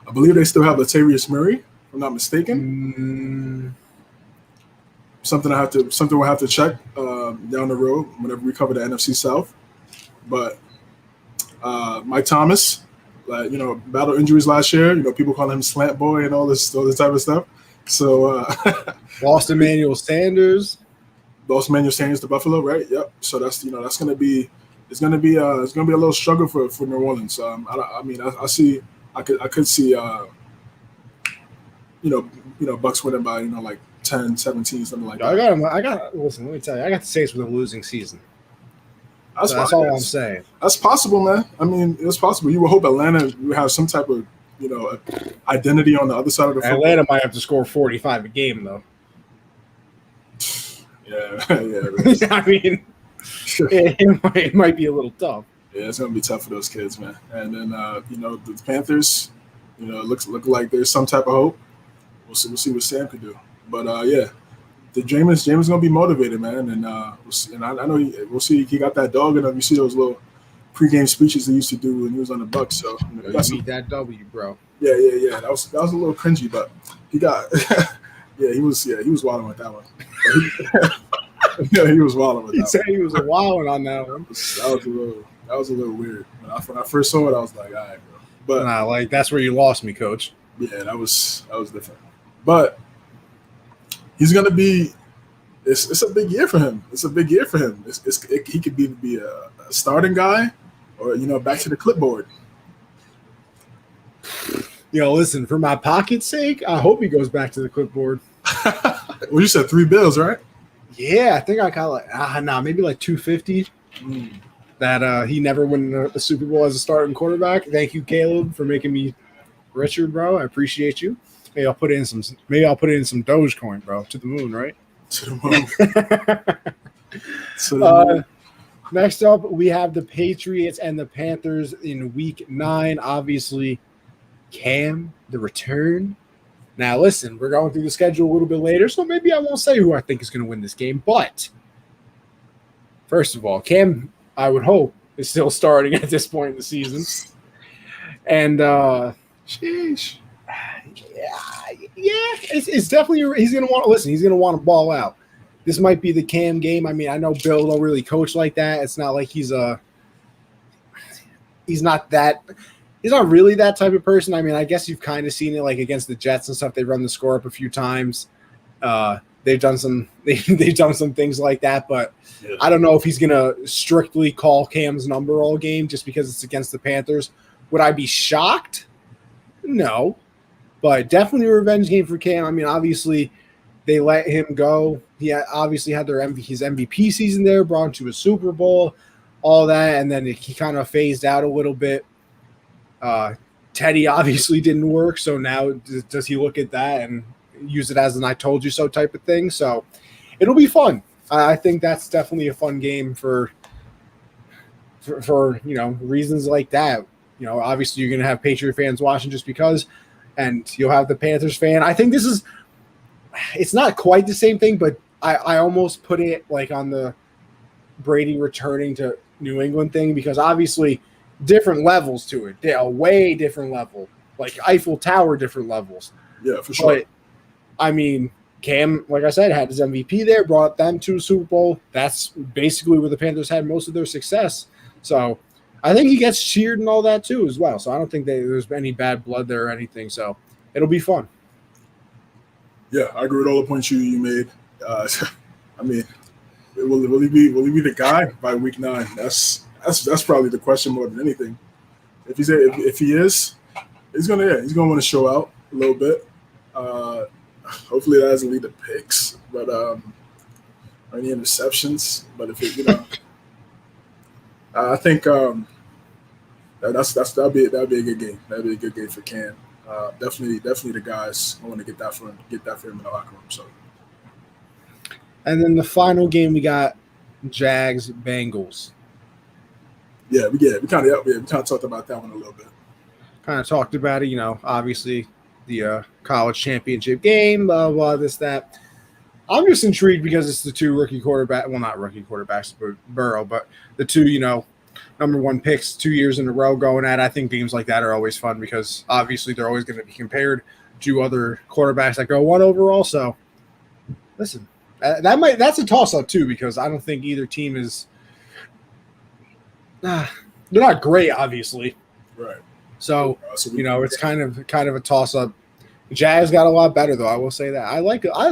I believe they still have Latavius Murray, if I'm not mistaken. Something we'll have to check down the road whenever we cover the NFC South. But Mike Thomas, battled injuries last year. People call him Slant Boy and all this type of stuff. So lost Emmanuel Sanders to Buffalo, right? Yep. So that's that's going to be. It's gonna be a little struggle for New Orleans. I could see Bucks winning by like 10, 17, something like that. Listen, let me tell you, I got the Saints with a losing season. That's all I'm saying. That's possible, man. I mean, it's possible. You would hope Atlanta would have some type of, identity on the other side of the football. Atlanta might have to score 45 a game, though. Yeah. I mean, it might be a little tough. Yeah, it's gonna be tough for those kids, man. And then the Panthers, look like there's some type of hope. We'll see what Sam can do. But the Jameis gonna be motivated, man. And we'll see. And I know we'll see. He got that dog in him. You see those little pregame speeches he used to do when he was on the Bucs. So you beat that W, bro. Yeah. That was a little cringy, but he got. he was wilding with that one. He was wilding with that. He said he was wilding on that one. That was a little weird. When I first saw it, I was like, all right, bro. But that's where you lost me, coach. Yeah, that was different. But he's gonna be. It's a big year for him. He could be a starting guy, or back to the clipboard. Listen, for my pocket's sake, I hope he goes back to the clipboard. Well, you said 3 bills, right? Yeah, I think I got maybe like 250. That he never won a Super Bowl as a starting quarterback. Thank you, Caleb, for making me richer, bro. I appreciate you. Maybe I'll put in some Dogecoin, bro, to the moon, right? To the moon. Next up, we have the Patriots and the Panthers in Week 9. Obviously, Cam, the return. Now, listen, we're going through the schedule a little bit later, so maybe I won't say who I think is going to win this game. But first of all, Cam, I would hope, is still starting at this point in the season. And sheesh. Yeah, it's definitely he's gonna want to listen. He's gonna want to ball out. This might be the Cam game. I mean, I know Bill don't really coach like that. It's not like he's not really that type of person. I mean, I guess you've kind of seen it like against the Jets and stuff. They run the score up a few times. They've done some things like that, but yeah. I don't know if he's gonna strictly call Cam's number all game just because it's against the Panthers. Would I be shocked? No. But definitely a revenge game for Cam. I mean, obviously, they let him go. He obviously had his MVP season there, brought him to a Super Bowl, all that, and then he kind of phased out a little bit. Teddy obviously didn't work, so now does he look at that and use it as an I told you so type of thing? So it'll be fun. I think that's definitely a fun game for reasons like that. Obviously you're going to have Patriot fans watching just because, and you'll have the Panthers fan. I think it's not quite the same thing, but I almost put it like on the Brady returning to New England thing because obviously different levels to it. They're a way different level, like Eiffel Tower different levels. Yeah, for sure. But, I mean, Cam, like I said, had his MVP there, brought them to a Super Bowl. That's basically where the Panthers had most of their success. So I think he gets cheered and all that too as well. So I don't think there's any bad blood there or anything. So it'll be fun. Yeah, I agree with all the points you made. I mean, will he be the guy by Week 9? That's probably the question more than anything. If he is, he's gonna want to show out a little bit. Hopefully that doesn't lead to picks, but or any interceptions. But if I think that'll be a good game. That'll be a good game for Cam. Definitely the guys. I want to get that for him in the locker room. So, and then the final game we got Jags Bengals. Yeah, we kind of talked about that one a little bit. Kind of talked about it, obviously the college championship game, blah, blah, this, that. I'm just intrigued because it's the two rookie quarterbacks, well, not rookie quarterbacks, but Burrow, but the two, number one picks 2 years in a row going at. I think games like that are always fun because obviously they're always going to be compared to other quarterbacks that go 1 overall. So, listen, that's a toss-up too because I don't think either team is they're not great, obviously. Right. So it's kind of a toss-up. Jags got a lot better, though. I will say that. I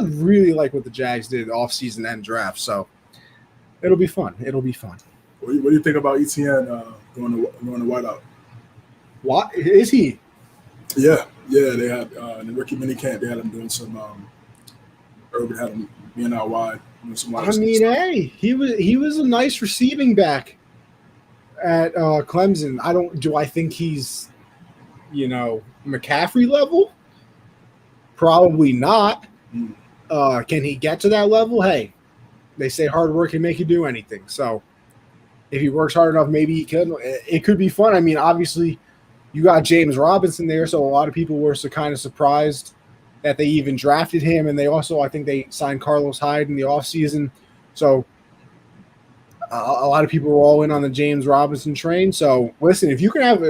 really like what the Jags did off-season and draft. So it'll be fun. What do you think about ETN going to whiteout? What is he? Yeah. They had in the rookie minicamp. They had him doing some. Urban had him being out wide. Some wide hey, he was a nice receiving back at Clemson. I think he's, McCaffrey level? Probably not. Can he get to that level? Hey, they say hard work can make you do anything. So if he works hard enough, maybe he could. It could be fun. I mean, obviously, you got James Robinson there, so a lot of people were kind of surprised that they even drafted him. And they also, I think they signed Carlos Hyde in the offseason. So a lot of people were all in on the James Robinson train. So listen, if you can have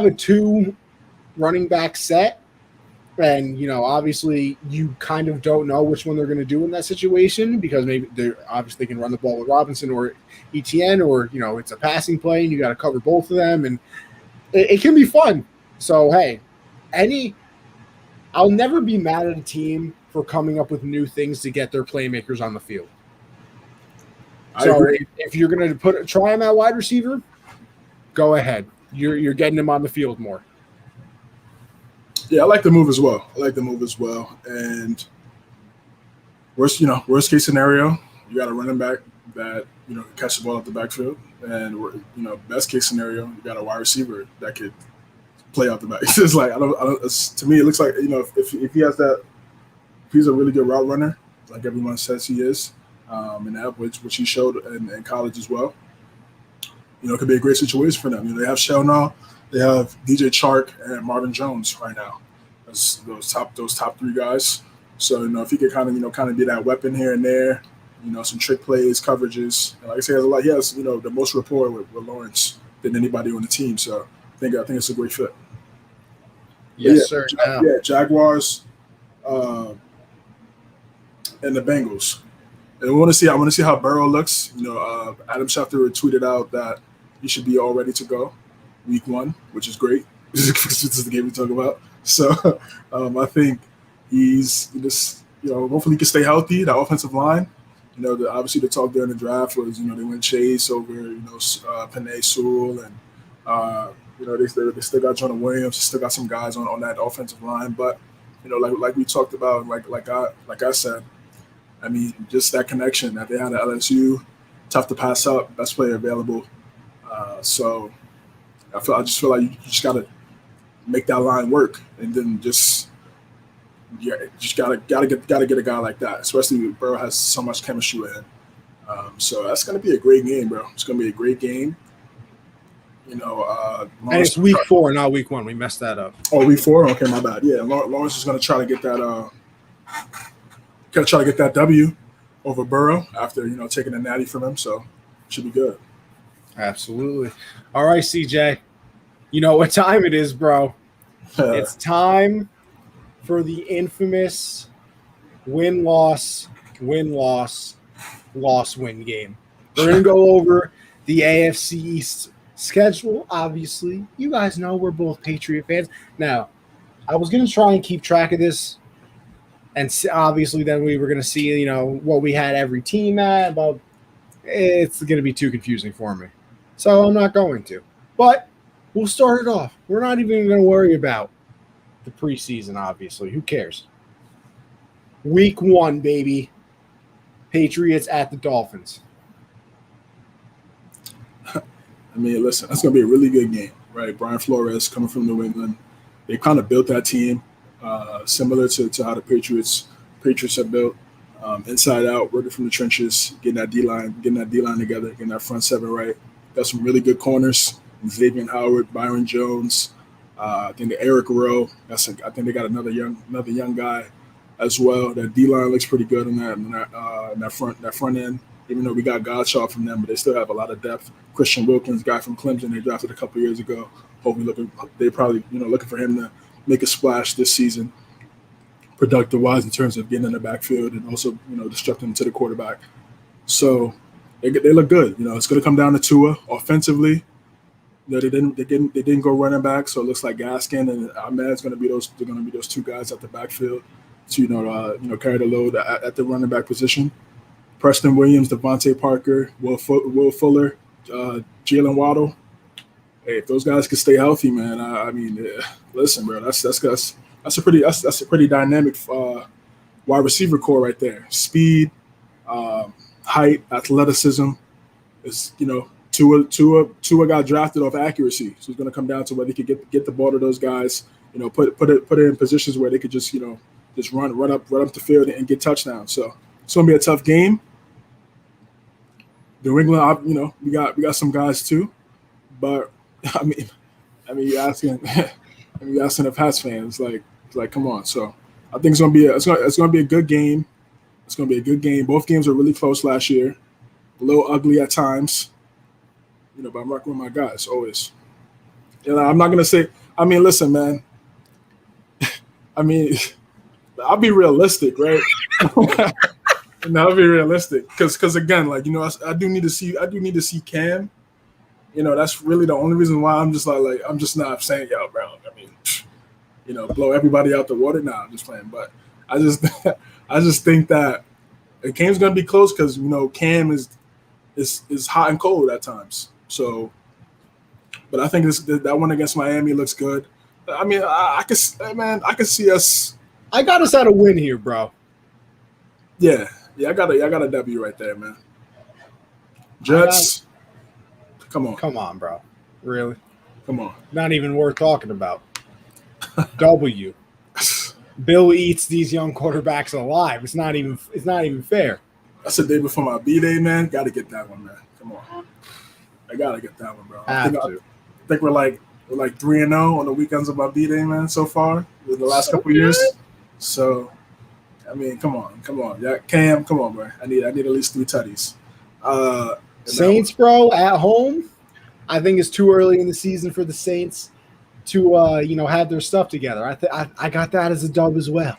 a 2 running back set, and obviously you kind of don't know which one they're going to do in that situation, because maybe they obviously can run the ball with Robinson or Etienne, or it's a passing play and you got to cover both of them, and it can be fun. So hey, I'll never be mad at a team for coming up with new things to get their playmakers on the field. So if you're going to try him at wide receiver, go ahead. You're getting him on the field more. Yeah, I like the move as well. And worst case scenario, you got a running back that can catch the ball at the backfield, and best case scenario, you got a wide receiver that could play out the back. It's like to me, it looks like if he has that, if he's a really good route runner, like everyone says he is, in that which he showed in college as well. It could be a great situation for them. They have Shell now. They have DJ Chark and Marvin Jones right now. Those top 3 guys. So if he could kind of be that weapon here and there, some trick plays, coverages. And like I say, he has the most rapport with Lawrence than anybody on the team. So I think it's a great fit. Yes, sir. Jaguars, and the Bengals. And I want to see how Burrow looks. Adam Schefter tweeted out that he should be all ready to go week 1, which is great. This is the game we talk about. So I think he's just, hopefully he can stay healthy. The offensive line, obviously the talk during the draft was, they went Chase over, Penei Sewell, and they still got Jonah Williams, still got some guys on that offensive line. But like we talked about, like I said, I mean, just that connection that they had at LSU, tough to pass up, best player available. So I just feel like you just got to make that line work, and then just gotta get a guy like that, especially if Burrow has so much chemistry with him. So that's gonna be a great game, bro. It's gonna be a great game. And it's week 4, not week 1. We messed that up. Oh, week 4? Okay, my bad. Yeah, Lawrence is gonna try to get that W over Burrow after taking a natty from him. So it should be good. Absolutely. All right, CJ. You know what time it is, bro. It's time for the infamous win-loss game. We're going to go over the AFC East schedule, obviously. You guys know we're both Patriot fans. Now, I was going to try and keep track of this, and obviously then we were going to see, what we had every team at, but it's going to be too confusing for me. So I'm not going to. But we'll start it off. We're not even going to worry about the preseason, obviously. Who cares? Week 1, baby. Patriots at the Dolphins. I mean, listen, that's going to be a really good game, right? Brian Flores coming from New England. They kind of built that team similar to how the Patriots have built, inside out, working from the trenches, getting that D-line together, getting that front 7 right. Got some really good corners. Xavier Howard, Byron Jones, I think the Eric Rowe. I think they got another young guy as well. That D-line looks pretty good in that front end. Even though we got Gottschalk from them, but they still have a lot of depth. Christian Wilkins, guy from Clemson, they drafted a couple years ago. They probably looking for him to make a splash this season, productive wise in terms of getting in the backfield and also disrupting to the quarterback. So they look good. It's going to come down to Tua offensively. They didn't go running back, so it looks like Gaskin and Ahmed's going to be those 2 guys at the backfield to carry the load at the running back position. Preston Williams, Devontae Parker, Will Fuller, Jalen Waddle. Hey, if those guys can stay healthy, man, I mean, listen, bro, that's a pretty dynamic wide receiver core right there. Speed, height, athleticism is Tua got drafted off accuracy, so it's going to come down to whether he could get the ball to those guys. Put it in positions where they could just just run up the field and get touchdowns. So it's going to be a tough game. New England, we got some guys too, but I mean, you're asking the Pats fans, like, come on. So I think it's gonna be a good game. It's gonna be a good game. Both games were really close last year, a little ugly at times. But I'm rocking with my guys always. I'm not gonna say. I mean, listen, man. I mean, I'll be realistic, right? I'll be realistic, because again, I do need to see Cam. That's really the only reason why I'm just I'm just not saying, yo, bro. I mean, blow everybody out the water. Nah, I'm just playing. But I just think that the game's gonna be close because Cam is hot and cold at times. So, but I think that one against Miami looks good. I mean, I could see us. I got us at a win here, bro. Yeah, I got a W right there, man. Jets. Come on, bro. Really? Come on. Not even worth talking about. W. Bill eats these young quarterbacks alive. It's not even fair. That's the day before my B-Day, man. Got to get that one, man. Come on. I got to get that one, bro. I think we're like 3-0 on the weekends of my B-Day, man, so far in the last couple years. So, I mean, come on. Yeah, Cam, come on, bro. I need at least 3 tutties. Saints, bro, at home. I think it's too early in the season for the Saints to have their stuff together. I got that as a dub as well.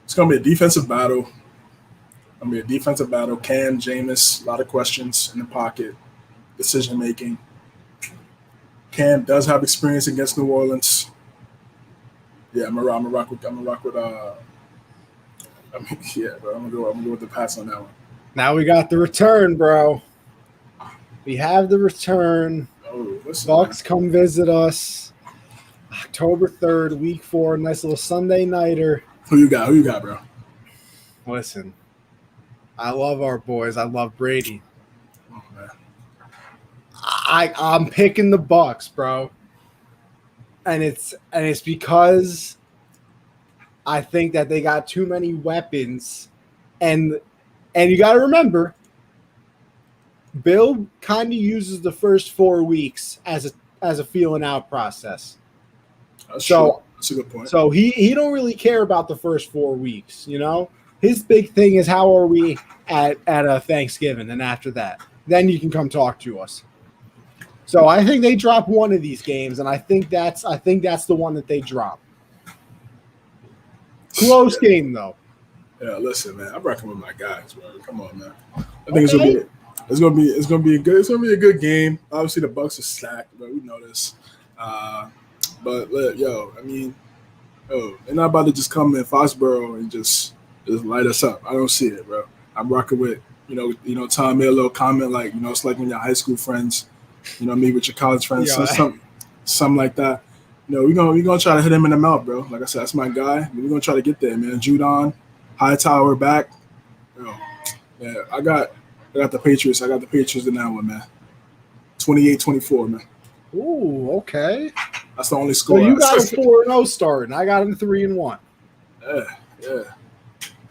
It's gonna be a defensive battle. Cam, Jameis, a lot of questions in the pocket, decision making. Cam does have experience against New Orleans. Yeah, I'm gonna rock with. I'm gonna go with the Pats on that one. Now we got the return, bro. We have the return. Bucks come visit us October 3rd, week 4. Nice little Sunday nighter. Who you got, bro? Listen, I love our boys. I love Brady. Oh, man. I'm picking the Bucks, bro. And it's because I think that they got too many weapons, and you got to remember, Bill kind of uses the first 4 weeks as a feeling out process. That's true. That's a good point. So he don't really care about the first 4 weeks. His big thing is how are we at a Thanksgiving, and after that, then you can come talk to us. So I think they drop one of these games, and I think that's the one that they drop. Close game though. Yeah, listen, man. I'm rocking with my guys, bro. Come on, man. I think it's gonna be a good game. Obviously, the Bucks are stacked, but we know this. But I mean, they're not about to just come in Foxborough and just light us up. I don't see it, bro. I'm rocking with Tom made a little comment like it's like when your high school friends, meet with your college friends, something like that. We're gonna try to hit him in the mouth, bro. Like I said, that's my guy. We're gonna try to get there, man. Judon, Hightower back. Yeah, I got the Patriots. I got the Patriots in that one, man. 28-24, man. Ooh, okay. That's the only score. So you got a 4-0 start, and I got him 3-1. Yeah.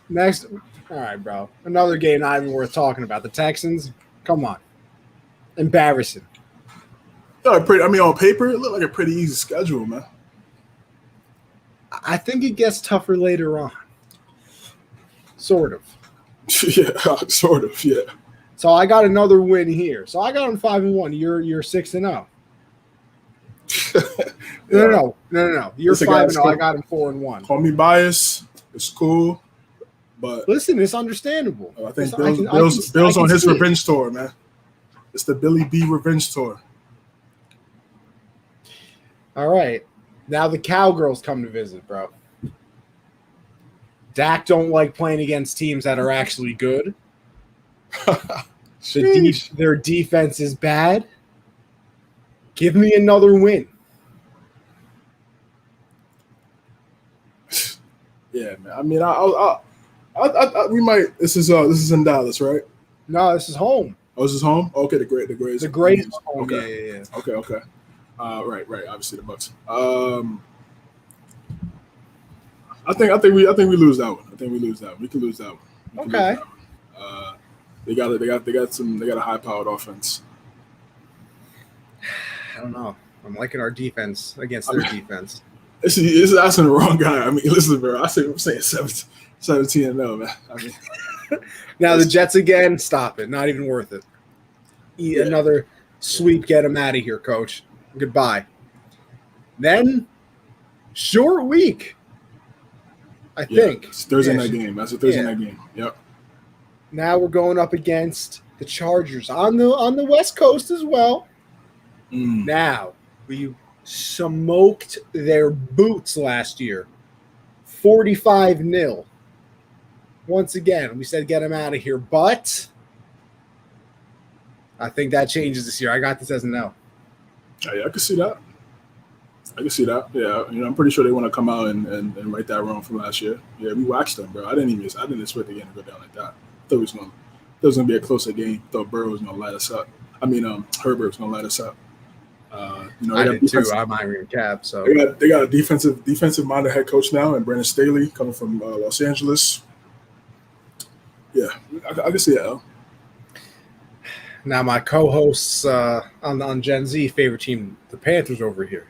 Next, all right, bro. Another game not even worth talking about. The Texans, come on, embarrassing. On paper, it looked like a pretty easy schedule, man. I think it gets tougher later on. Sort of. Yeah, sort of, yeah. So I got another win here. So I got him 5-1. You're 6-0. No. You're 5-0. I got him 4-1. Call me biased. It's cool, but listen, it's understandable. I think Bill's on his revenge tour, man. It's the Billy B revenge tour. All right. Now the Cowgirls come to visit, bro. Dak don't like playing against teams that are actually good. Their defense is bad. Give me another win. Yeah, man. I mean, we might. This is in Dallas, right? No, this is home. Oh, is this home? Okay, the greatest. The greatest home. Okay. Yeah. Okay. Right. Obviously the Bucks. I think we lose that one. I think we lose that one. We can lose that one. Okay. They got a high powered offense. I don't know. I'm liking our defense against their defense. This is asking the wrong guy. I mean, listen, bro. I'm saying 17-0, man. I mean, now the Jets again. Stop it. Not even worth it. Another sweep. Get them out of here, coach. Goodbye. Then short week. I think it's Thursday night game. That's a Thursday night game. Yep. Now we're going up against the Chargers on the West Coast as well. Now we smoked their boots last year, 45-0. Once again, we said get them out of here, but I think that changes this year. I got this as a no. Yeah, I can see that. Yeah, I'm pretty sure they want to come out and right that wrong from last year. Yeah, we waxed them, bro. I didn't expect the game to go down like that. I thought it was gonna be a closer game. I thought Burrow was gonna light us up. Herbert was gonna light us up. I did too. I'm Iron Cap. So they got a defensive minded head coach now, and Brandon Staley coming from Los Angeles. Yeah, I can see that. Now my co-hosts on Gen Z favorite team, the Panthers over here.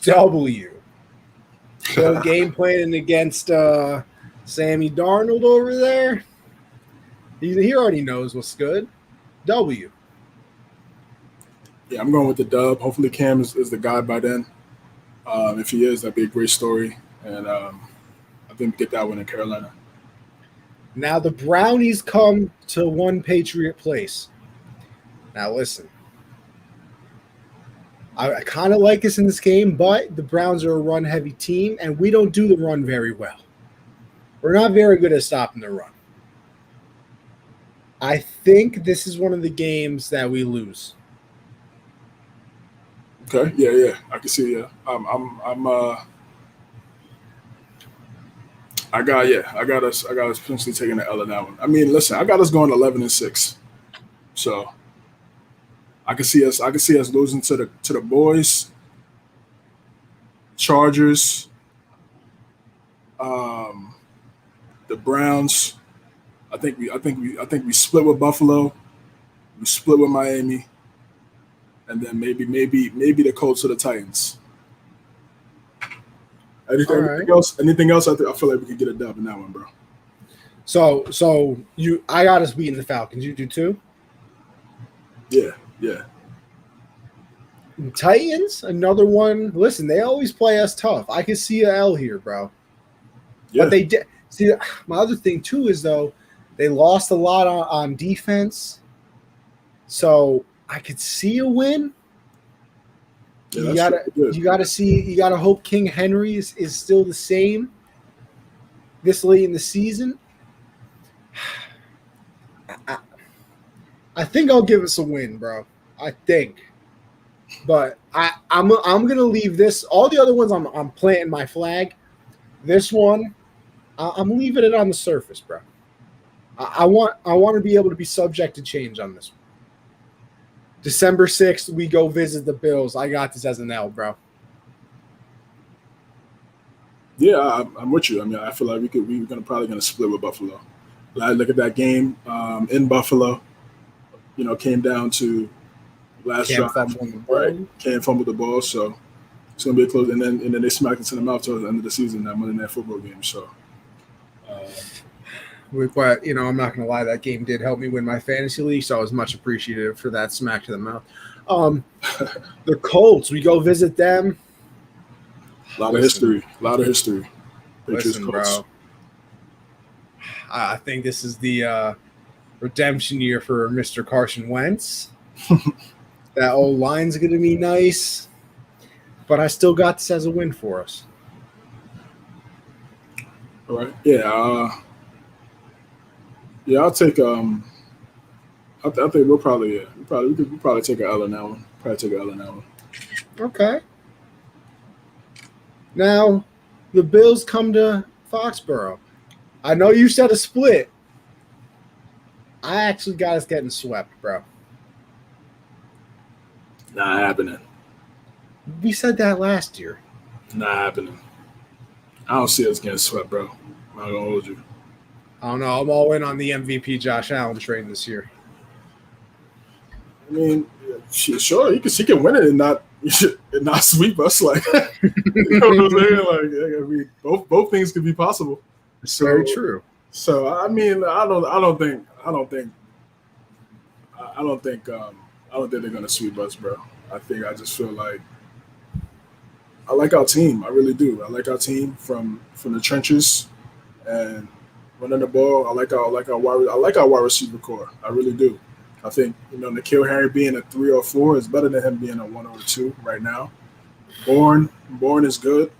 W. So game planning against Sammy Darnold over there. He already knows what's good. W. Yeah, I'm going with the dub. Hopefully Cam is the guy by then. If he is, that'd be a great story. And I think we get that one in Carolina. Now the Brownies come to one Patriot place. Now listen. I kind of like us in this game, but the Browns are a run-heavy team, and we don't do the run very well. We're not very good at stopping the run. I think this is one of the games that we lose. Okay. Yeah. I can see. Yeah. I got us potentially taking the L in that one. I mean, listen, I got us going 11-6, so I can see us losing to the boys, Chargers, the Browns. I think we split with Buffalo, we split with Miami, and then maybe the Colts or the Titans. Anything else? I feel like we could get a dub in that one, bro. So I got us beating the Falcons. You do too? Yeah. Titans, another one. Listen, they always play us tough. I can see an L here, bro. Yeah. But they did. See, my other thing too is though they lost a lot on defense, so I could see a win. Yeah, you gotta hope King Henry is still the same this late in the season. I think I'll give us a win, bro. I think. But I'm gonna leave this. All the other ones I'm planting my flag. This one, I'm leaving it on the surface, bro. I want to be able to be subject to change on this one. December 6th, we go visit the Bills. I got this as an L, bro. Yeah, I'm with you. I mean, I feel like we're probably gonna split with Buffalo. I look at that game in Buffalo. Came down to last drive. Right, Cam fumbled the ball, so it's gonna be a close. And then they smacked us in the mouth towards the end of the season that Monday Night Football game. So. But, I'm not going to lie, that game did help me win my fantasy league, so I was much appreciative for that smack to the mouth. The Colts, we go visit them. A lot of history. Listen, bro. I think this is the redemption year for Mr. Carson Wentz. That old line's going to be nice, but I still got this as a win for us. All right. Yeah. Yeah, I'll take. I think we'll probably take an L in that one. Okay. Now, the Bills come to Foxborough. I know you said a split, I actually got us getting swept, bro. Not happening. We said that last year. Not happening. I don't see us getting swept, bro. I'm not gonna hold you. I don't know. I'm all in on the MVP Josh Allen train this year. I mean, sure, he can win it and not sweep us. Like, you know what I'm saying? Like, I mean, both things could be possible. It's very true. So, I mean, I don't think they're gonna sweep us, bro. I just feel like I like our team. I really do. I like our team from the trenches and running the ball. I like our wide receiver core. I really do. I think, N'Keal Harry being a 3 or 4 is better than him being a 1 or 2 right now. Bourne is good.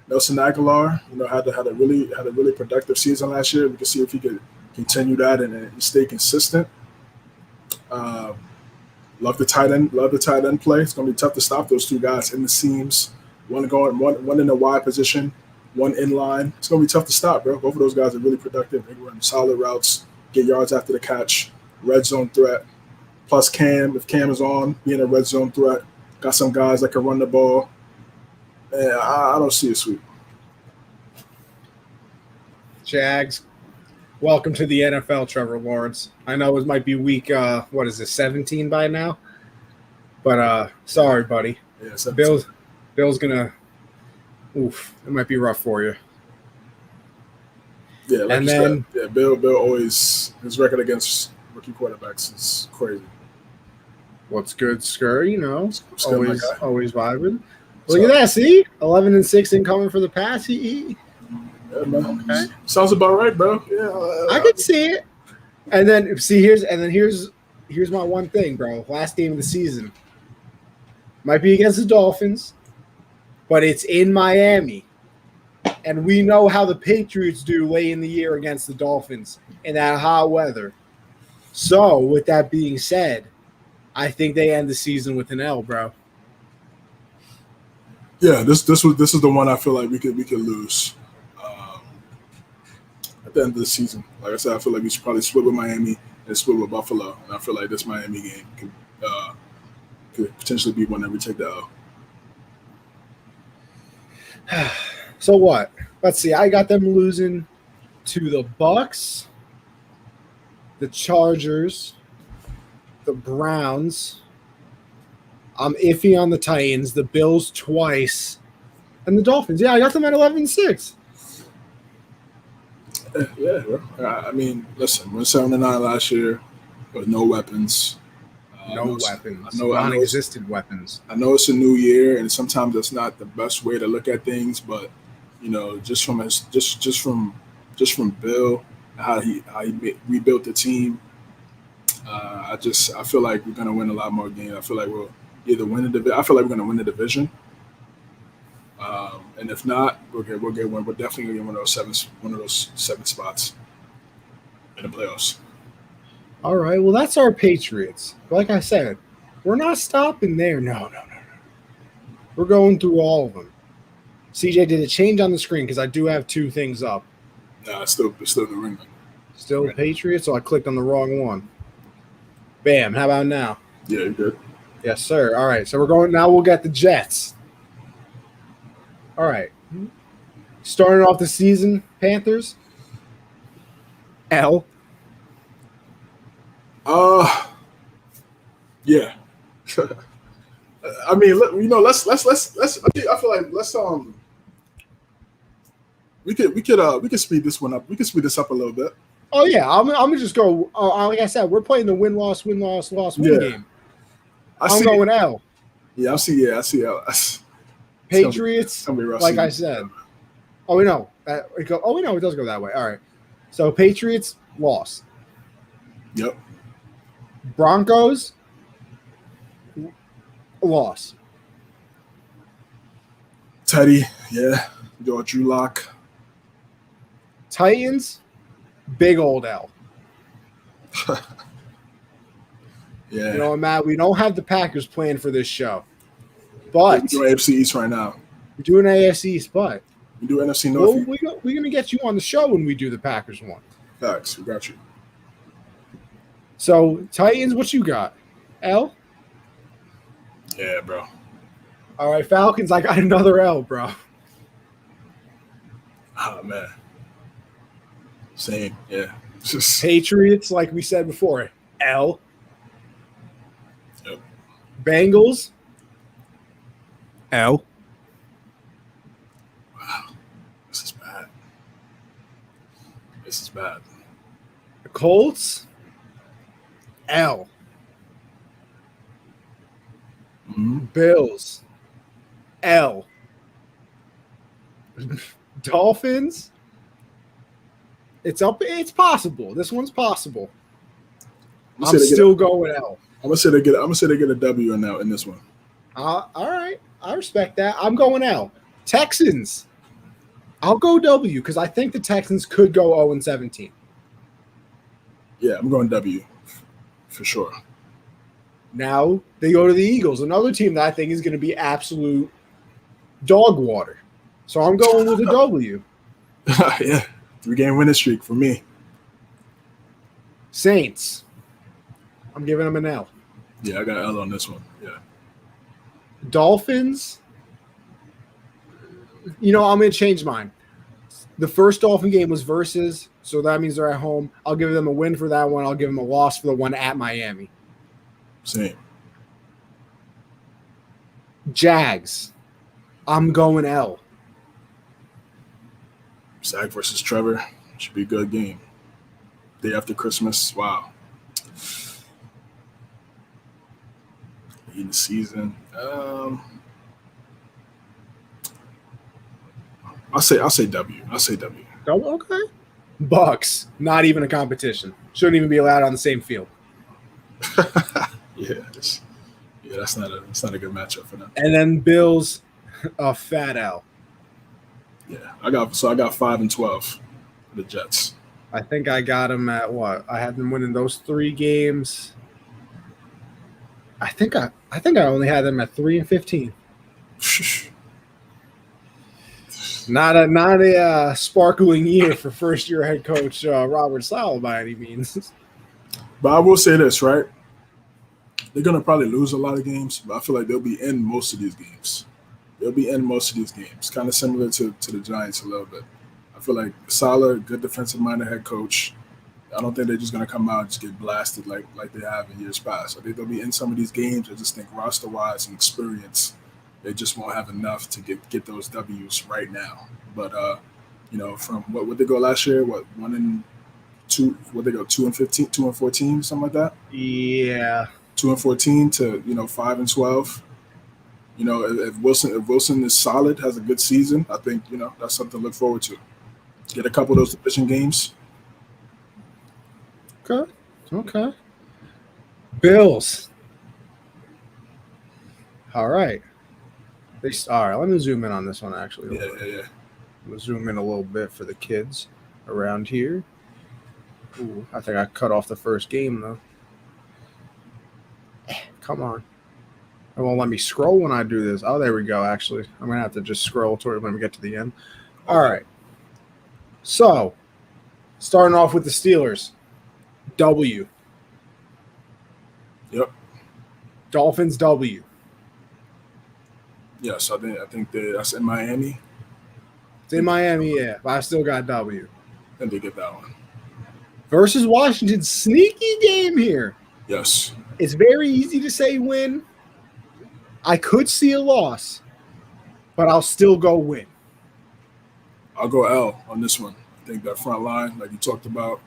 Nelson Aguilar, had a really productive season last year. We can see if he could continue that and stay consistent. Love the tight end play. It's gonna be tough to stop those two guys in the seams. One in the wide position, one in line. It's gonna be tough to stop, bro. Both of those guys are really productive. They run solid routes, get yards after the catch, red zone threat. Plus Cam, if Cam is on, being a red zone threat. Got some guys that can run the ball. And I don't see a sweep. Jags, welcome to the NFL, Trevor Lawrence. I know it might be week, 17 by now? But sorry, buddy. Yeah, Bill's gonna, it might be rough for you. Yeah, like said, Bill always, his record against rookie quarterbacks is crazy. What's good, Skur? Always vibrant. So, look at that, see? 11-6 incoming for the pass. Yeah, man. Okay. Sounds about right, bro. Yeah, I can see it. And then here's my one thing, bro. Last game of the season might be against the Dolphins, but it's in Miami, and we know how the Patriots do late in the year against the Dolphins in that hot weather. So, with that being said, I think they end the season with an L, bro. Yeah, this is the one I feel like we could lose at the end of the season. Like I said, I feel like we should probably split with Miami and split with Buffalo, and I feel like this Miami game could potentially be one that we take the L. So what? Let's see. I got them losing to the Bucks, the Chargers, the Browns. I'm iffy on the Titans, the Bills twice, and the Dolphins. Yeah, I got them at 11-6. Yeah, bro. I mean, listen, we went 7-9 last year with no weapons. Non-existent weapons. I know it's a new year, and sometimes that's not the best way to look at things. But just from Bill, how he rebuilt the team, I feel like we're gonna win a lot more games. I feel like we'll either win the division. I feel like we're gonna win the division, and if not, we'll get one. We're definitely gonna get one of those seven spots in the playoffs. All right, well, that's our Patriots. Like I said, we're not stopping there. No. We're going through all of them. CJ did a change on the screen because I do have two things up. Nah, it's still New England. Still right. Patriots, so I clicked on the wrong one. Bam, how about now? Yeah, you're good. Yes, sir. All right, so we'll get the Jets. All right. Starting off the season, Panthers. L. Yeah. I mean, let's. I feel like we could speed this one up. We could speed this up a little bit. Oh yeah, I'm gonna just go. Like I said, we're playing the win-loss game. I'm going L. Yeah, I see L. Patriots, like I said. Oh, we know. It does go that way. All right. So Patriots lost. Yep. Broncos loss. Teddy, yeah. Drew Lock. Titans, big old L. Yeah. Matt, we don't have the Packers planned for this show. But we're doing AFC East right now. We're doing AFC East, but we do NFC North. We're going to get you on the show when we do the Packers one. Facts. We got you. So Titans, what you got? L? Yeah, bro. All right, Falcons, I got another L, bro. Oh man. Same. Yeah. Just Patriots, like we said before, L. yep. Bengals, L. Wow. This is bad. This is bad. The Colts, L. Mm-hmm. Bills, L. Dolphins, it's up. It's possible. This one's possible. I'm still going L. I'm gonna say they get a W in this one. All right, I respect that. I'm going L. Texans, I'll go W because I think the Texans could go 0-17. Yeah, I'm going W for sure. Now they go to the Eagles, another team that I think is going to be absolute dog water. So I'm going with a W. Yeah, 3-game winning streak for me. Saints, I'm giving them an L. Yeah, I got L on this one. Yeah. Dolphins, I'm going to change mine. The first Dolphin game was versus, so that means they're at home. I'll give them a win for that one. I'll give them a loss for the one at Miami. Same. Jags, I'm going L. Zach versus Trevor should be a good game. Day after Christmas. Wow. In the season. I'll say W. Oh, okay. Bucks, not even a competition. Shouldn't even be allowed on the same field. Yeah, that's not a good matchup for them. And then Bills, a fat L. Yeah, I got 5-12 for the Jets. I think I got them at what? I had them winning those 3 games. I think I only had them at 3-15. Not a sparkling year for first-year head coach Robert Saleh by any means. But I will say this, right? They're gonna probably lose a lot of games, but I feel like they'll be in most of these games. Kind of similar to the Giants a little bit. I feel like Saleh, good defensive-minded head coach. I don't think they're just gonna come out and just get blasted like they have in years past. I think they'll be in some of these games. I just think roster-wise and experience, they just won't have enough to get those W's right now. But from what they go last year, 1-2, what they go 2-15, 2-14, something like that. Yeah, 2-14 to 5-12. If Wilson is solid, has a good season, I think that's something to look forward to. Get a couple of those division games. Okay. Bills. All right. All right. Let me zoom in on this one actually. Yeah. I'm gonna zoom in a little bit for the kids around here. Ooh, I think I cut off the first game though. Come on. It won't let me scroll when I do this. Oh, there we go. Actually, I'm going to have to just scroll toward when we get to the end. All right. So, starting off with the Steelers. W. Yep. Dolphins, W. Yes, I think that's in Miami. It's in Miami, yeah. But I still got W. And they get that one. Versus Washington. Sneaky game here. Yes. It's very easy to say win. I could see a loss, but I'll still go win. I'll go L on this one. I think that front line, like you talked about,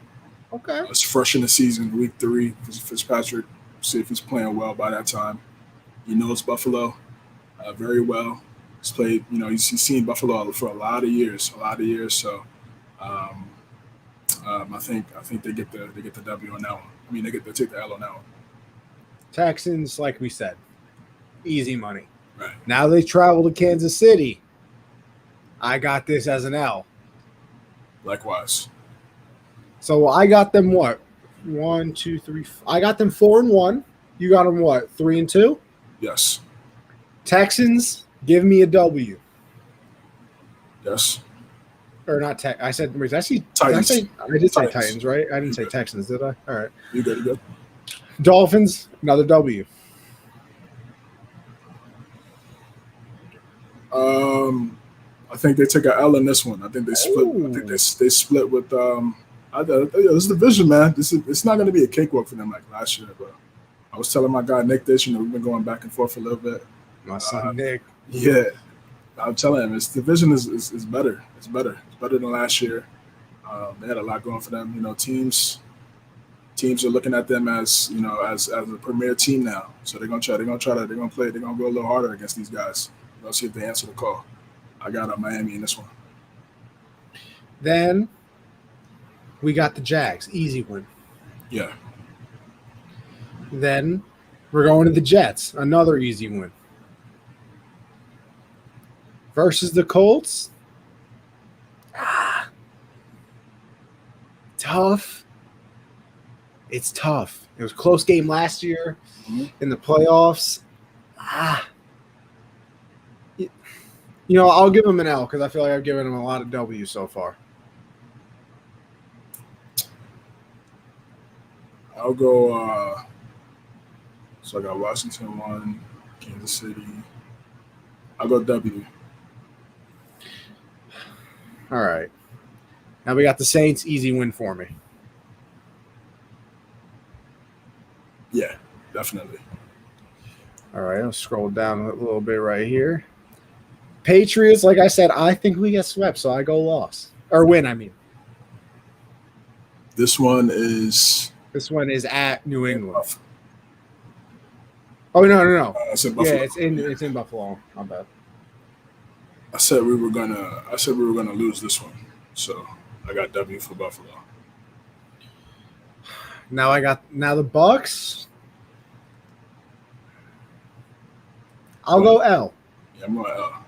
Okay. it's fresh in the season, week 3. Fitzpatrick, see if he's playing well by that time. He knows Buffalo very well. He's played, he's seen Buffalo for a lot of years. So, I think they get the W on that one. I mean, they take the L on that one. Texans, like we said, easy money. Right. Now they travel to Kansas City. I got this as an L. Likewise. So I got them what? 1, 2, 3. I got them 4-1. You got them what? 3-2. Yes. Texans, give me a W. Yes. Or not I said, wait, did I Titans. I did say Titans, right? I didn't say Texans, did I? All right. You good. Dolphins, another W. I think they took an L in this one. I think they split. I think they split with. This division, man. It's not going to be a cakewalk for them like last year. But I was telling my guy Nick this. We've been going back and forth a little bit. My son Nick. Yeah, I'm telling him this division is better. It's better. It's better than last year. They had a lot going for them. Teams are looking at them as as a premier team now. So they're gonna go a little harder against these guys. Let's see if they answer the call. I got Miami in this one. Then we got the Jags. Easy win. Yeah. Then we're going to the Jets. Another easy win. Versus the Colts. Tough. It's tough. It was a close game last year in the playoffs. I'll give them an L because I feel like I've given them a lot of W's so far. I'll go. So I got Washington 1, Kansas City. I'll go W. All right. Now we got the Saints. Easy win for me. Yeah, definitely. All right. I'll scroll down a little bit right here. Patriots, like I said, I think we get swept, so I go loss. Or win, I mean. This one is at New England. Oh, no. I said Buffalo. Yeah, it's in Buffalo. My bad. I said we were gonna lose this one. So I got W for Buffalo. Now the Bucks. I'll go L. Yeah, I'm going L.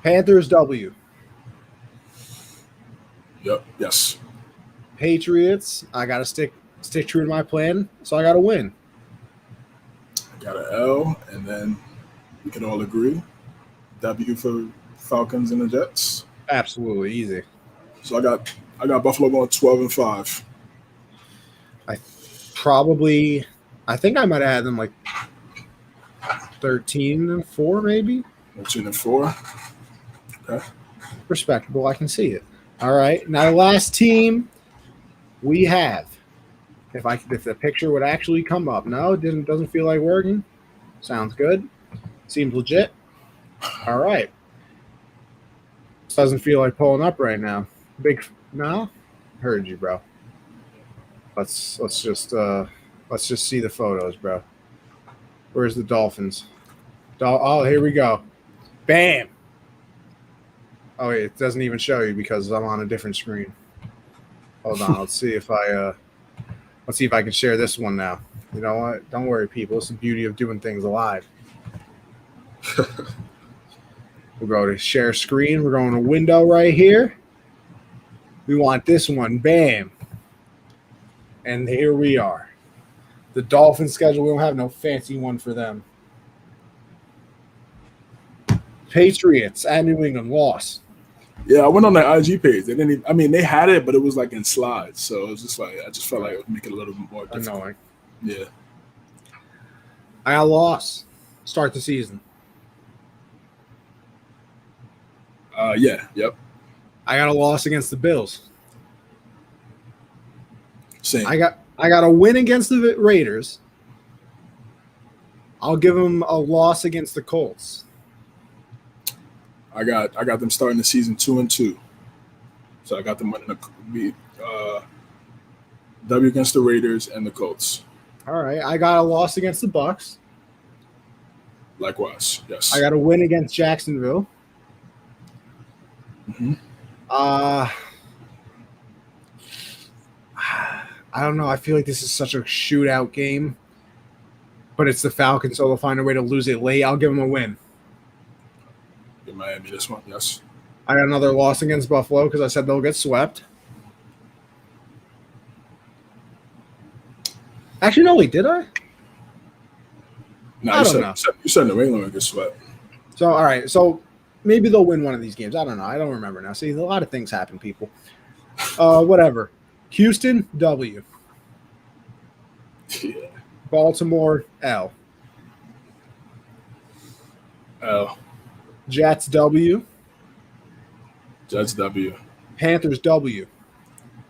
Panthers W. Yep. Yes. Patriots. I gotta stick true to my plan, so I gotta win. I got an L, and then we can all agree W for Falcons and the Jets. Absolutely easy. So I got Buffalo going 12-5. I think I might have had them like 13-4, maybe. 13-4. Okay. Respectable. I can see it. All right. Now the last team we have. If the picture would actually come up. No, it doesn't feel like working. Sounds good. Seems legit. All right. Doesn't feel like pulling up right now. No? Heard you, bro. Let's just see the photos, bro. Where's the Dolphins? Oh, here we go. Bam. Oh, wait, it doesn't even show you because I'm on a different screen. Hold on, let's see if I can share this one now. You know what? Don't worry, people. It's the beauty of doing things live. We'll go to share screen. We're going to window right here. We want this one. Bam. And here we are. The Dolphins schedule. We don't have no fancy one for them. Patriots at New England loss. Yeah, I went on their IG page. They didn't even, they had it, but it was like in slides. So it was just like, I just felt like it would make it a little bit more difficult. Annoying. Yeah. I got a loss. Start the season. Yeah. Yep. I got a loss against the Bills. Same. I got a win against the Raiders. I'll give them a loss against the Colts. I got them starting the season 2-2. So I got them winning W against the Raiders and the Colts. All right. I got a loss against the Bucks. Likewise, yes. I got a win against Jacksonville. Mm-hmm. I don't know. I feel like this is such a shootout game, but it's the Falcons, so they'll find a way to lose it late. I'll give them a win. Give Miami this one, yes. I got another loss against Buffalo because I said they'll get swept. Actually, no, wait, did I? No, I don't know. You said New England would get swept. So, all right. So maybe they'll win one of these games. I don't know. I don't remember now. See, a lot of things happen, people. Whatever. Houston, W. Yeah. Baltimore, L. L. Jets, W. Jets W. Panthers, W.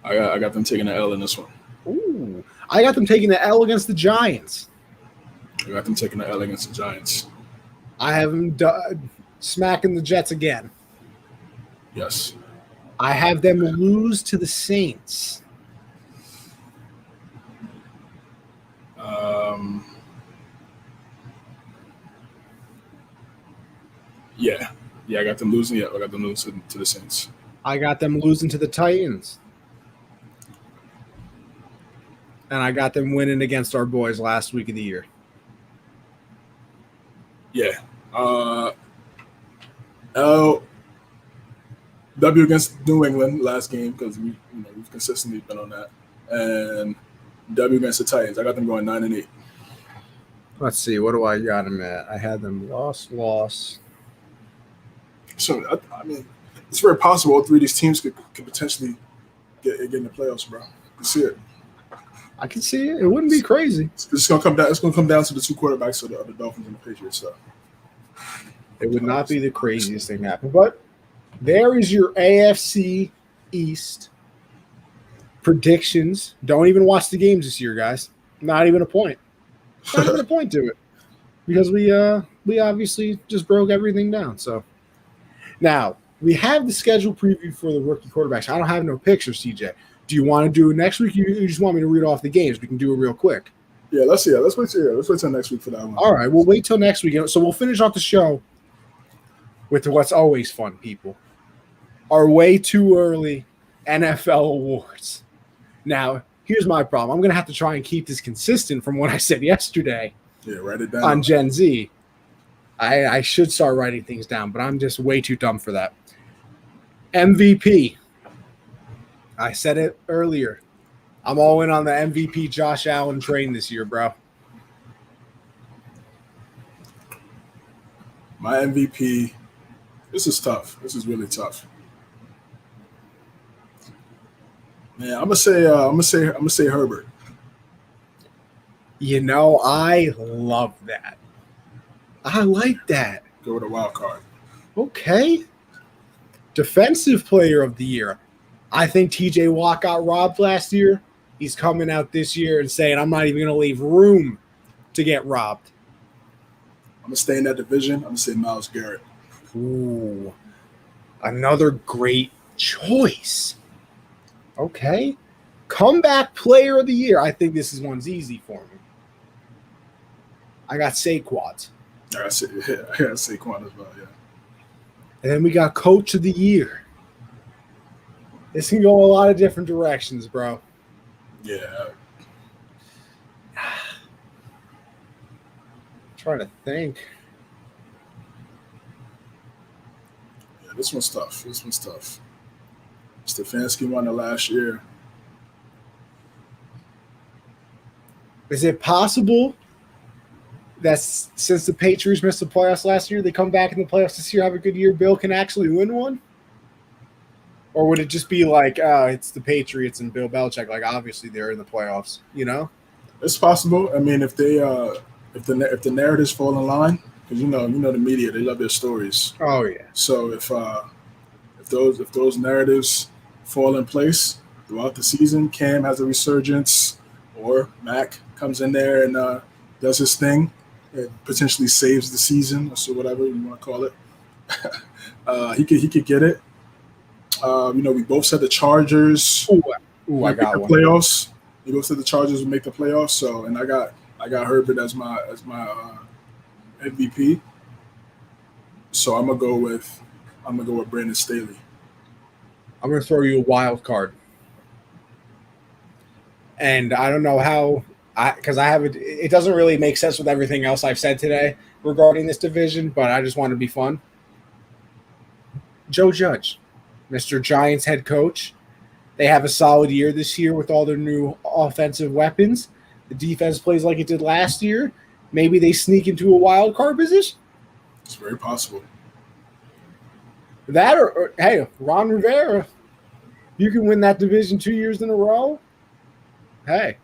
I got them taking the L in this one. Ooh. I got them taking the L against the Giants. I got them taking the L against the Giants. I have them smacking the Jets again. Yes. I have them lose to the Saints. Yeah. Yeah, I got them losing. Yeah, I got them losing to the Saints. I got them losing to the Titans. And I got them winning against our boys last week of the year. Yeah. L. W against New England last game because we've consistently been on that, and W against the Titans. I got them going 9-8. Let's see. What do I got them at? I had them loss. So I mean, it's very possible all three of these teams could potentially get in the playoffs, bro. You can see it. I can see it. It wouldn't be crazy. It's gonna come down. It's gonna come down to the two quarterbacks of the Dolphins and the Patriots. So it would not be the craziest thing happen, but there is your AFC East predictions. Don't even watch the games this year, guys. Not even a point. Not even a point to it, because we obviously just broke everything down. So now we have the schedule preview for the rookie quarterbacks. I don't have no pictures, CJ. Do you want to do it next week? You just want me to read off the games? We can do it real quick. Yeah, let's wait till next week for that one. All right, we'll wait till next week. So we'll finish off the show with what's always fun, people. Our way too early NFL awards. Now, here's my problem. I'm going to have to try and keep this consistent from what I said yesterday. Yeah, write it down. On Gen Z. I should start writing things down, but I'm just way too dumb for that. MVP. I said it earlier. I'm all in on the MVP Josh Allen train this year, bro. My MVP. This is tough. This is really tough. Man, I'm gonna say Herbert. You know, I love that. I like that. Go with a wild card. Okay. Defensive player of the year. I think TJ Watt got robbed last year. He's coming out this year and saying, I'm not even going to leave room to get robbed. I'm going to stay in that division. I'm going to say Myles Garrett. Ooh. Another great choice. Okay. Comeback player of the year. I think this one's easy for me. I got Saquon. I got Saquon as well, yeah. And then we got coach of the year. This can go a lot of different directions, bro. Yeah. Trying to think. Yeah, this one's tough. Stefanski won it last year. Is it possible that since the Patriots missed the playoffs last year, they come back in the playoffs this year, have a good year, Bill can actually win one? Or would it just be like, it's the Patriots and Bill Belichick? Like, obviously, they're in the playoffs, you know? It's possible. I mean, if the narratives fall in line, because you know the media, they love their stories. Oh yeah. So if those narratives fall in place throughout the season, Cam has a resurgence, or Mac comes in there and does his thing, it potentially saves the season, or so whatever you want to call it. He could get it. We both said the Chargers I got the one. playoffs. We both said the Chargers would make the playoffs. So, and I got Herbert as my MVP. So I'm gonna go with Brandon Staley. I'm gonna throw you a wild card, and I don't know how because I have it. It doesn't really make sense with everything else I've said today regarding this division, but I just want to be fun. Joe Judge, Mr. Giants head coach. They have a solid year this year with all their new offensive weapons. The defense plays like it did last year. Maybe they sneak into a wild card position. It's very possible. That or hey, Ron Rivera, you can win that division 2 years in a row. Hey.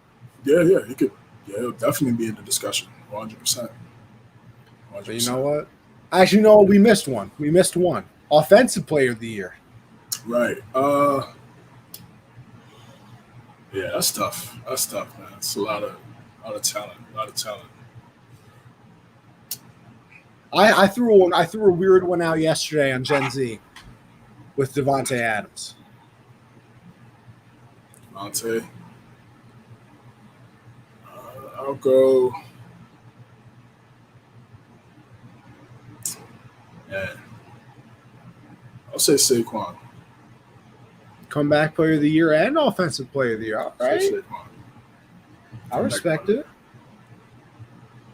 Yeah, he could. Yeah, it'll definitely be in the discussion, 100%. But you know what? Actually, no, we missed one. Offensive Player of the Year. Right. Yeah, that's tough. Man. It's a lot of talent. I threw a weird one out yesterday on Gen Z with Devontae Adams. Devontae. I'll go. Man. I'll say Saquon. Comeback Player of the Year and Offensive Player of the Year. All right. I respect it.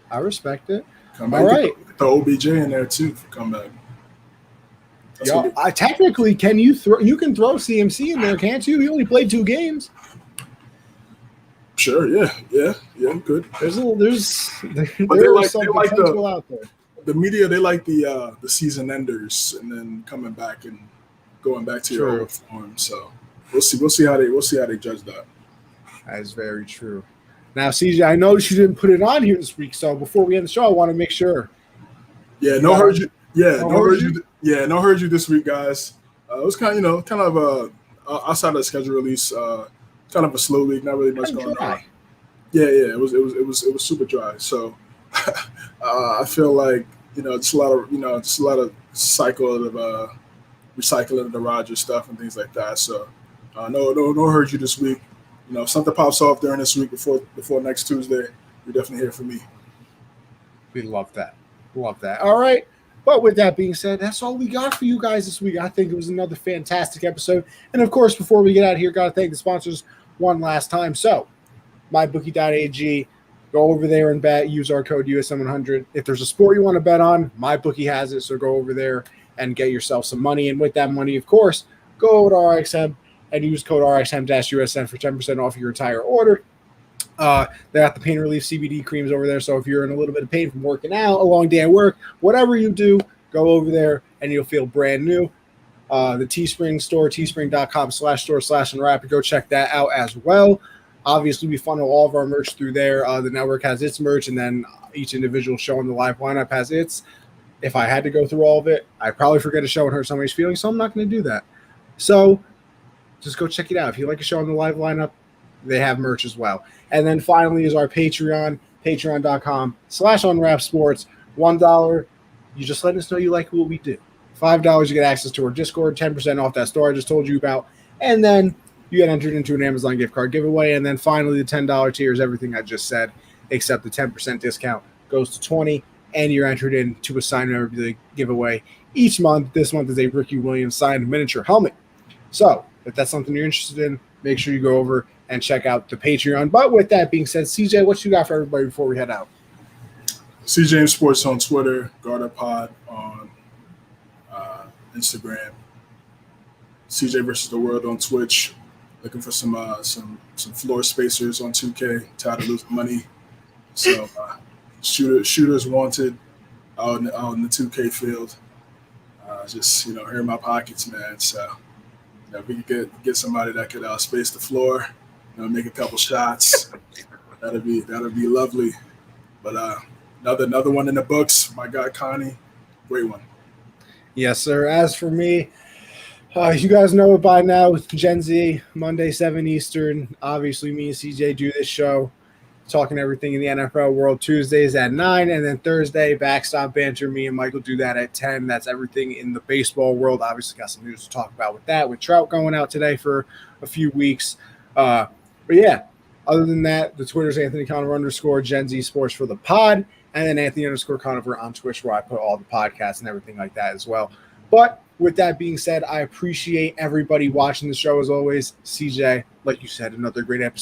Comeback. All right. Throw OBJ in there too for comeback. Yeah, technically, you can throw CMC in there, can't you? He only played 2 games. Sure, yeah, good. There's some potential out there. The media, they like the season enders and then coming back and going back to your old form. So we'll see how they judge that. That is very true. Now, CJ, I know you didn't put it on here this week, so before we end the show, I want to make sure. Yeah, no heard you. Yeah, no heard you. Yeah, no heard you this week, guys. It was kind of outside of the schedule release, kind of a slow week, not really much going on. Yeah, it was super dry. So I feel like just a lot of cycle of recycling of the Rodgers stuff and things like that. So no heard you this week. If something pops off during this week before next Tuesday, you're definitely here for me. We love that. All right. But with that being said, that's all we got for you guys this week. I think it was another fantastic episode. And of course, before we get out of here, got to thank the sponsors one last time. So, mybookie.ag, go over there and bet. Use our code USM100. If there's a sport you want to bet on, MyBookie has it. So go over there and get yourself some money. And with that money, of course, go over to RXM and use code RXM-USN for 10% off your entire order. They got the pain relief CBD creams over there. So if you're in a little bit of pain from working out, a long day at work, whatever you do, go over there and you'll feel brand new. The Teespring store, teespring.com/store/unwrap. Go check that out as well. Obviously, we funnel all of our merch through there. The network has its merch, and then each individual show on the live lineup has its. If I had to go through all of it, I'd probably forget a show and hurt somebody's feelings, so I'm not going to do that. So just go check it out. If you like a show on the live lineup, they have merch as well. And then finally is our Patreon, patreon.com/unwrapsports. $1, you just let us know you like what we do. $5, you get access to our Discord, 10% off that store I just told you about. And then you get entered into an Amazon gift card giveaway. And then finally, the $10 tier is everything I just said, except the 10% discount goes to $20, and you're entered into a signed memorabilia giveaway each month. This month is a Ricky Williams signed miniature helmet. So if that's something you're interested in, make sure you go over and check out the Patreon. But with that being said, CJ, what you got for everybody before we head out? CJ Sports on Twitter, GardaPod on Instagram, CJ versus the World on Twitch. Looking for some floor spacers on 2K. Tired of losing money, so shooters wanted out in the 2K field. Just here in my pockets, man. So if we could get somebody that could space the floor, make a couple shots, that'd be lovely. But another one in the books. My guy Connie, great one. Yes, sir. As for me, you guys know it by now with Gen Z, Monday, 7 Eastern. Obviously, me and CJ do this show, talking everything in the NFL world. Tuesdays at 9, and then Thursday, Backstop Banter. Me and Michael do that at 10. That's everything in the baseball world. Obviously, got some news to talk about with that, with Trout going out today for a few weeks. But yeah, other than that, the Twitter's Anthony Conover _ Gen Z Sports for the pod, and then Anthony _ Conover on Twitch, where I put all the podcasts and everything like that as well. But with that being said, I appreciate everybody watching the show as always. CJ, like you said, another great episode.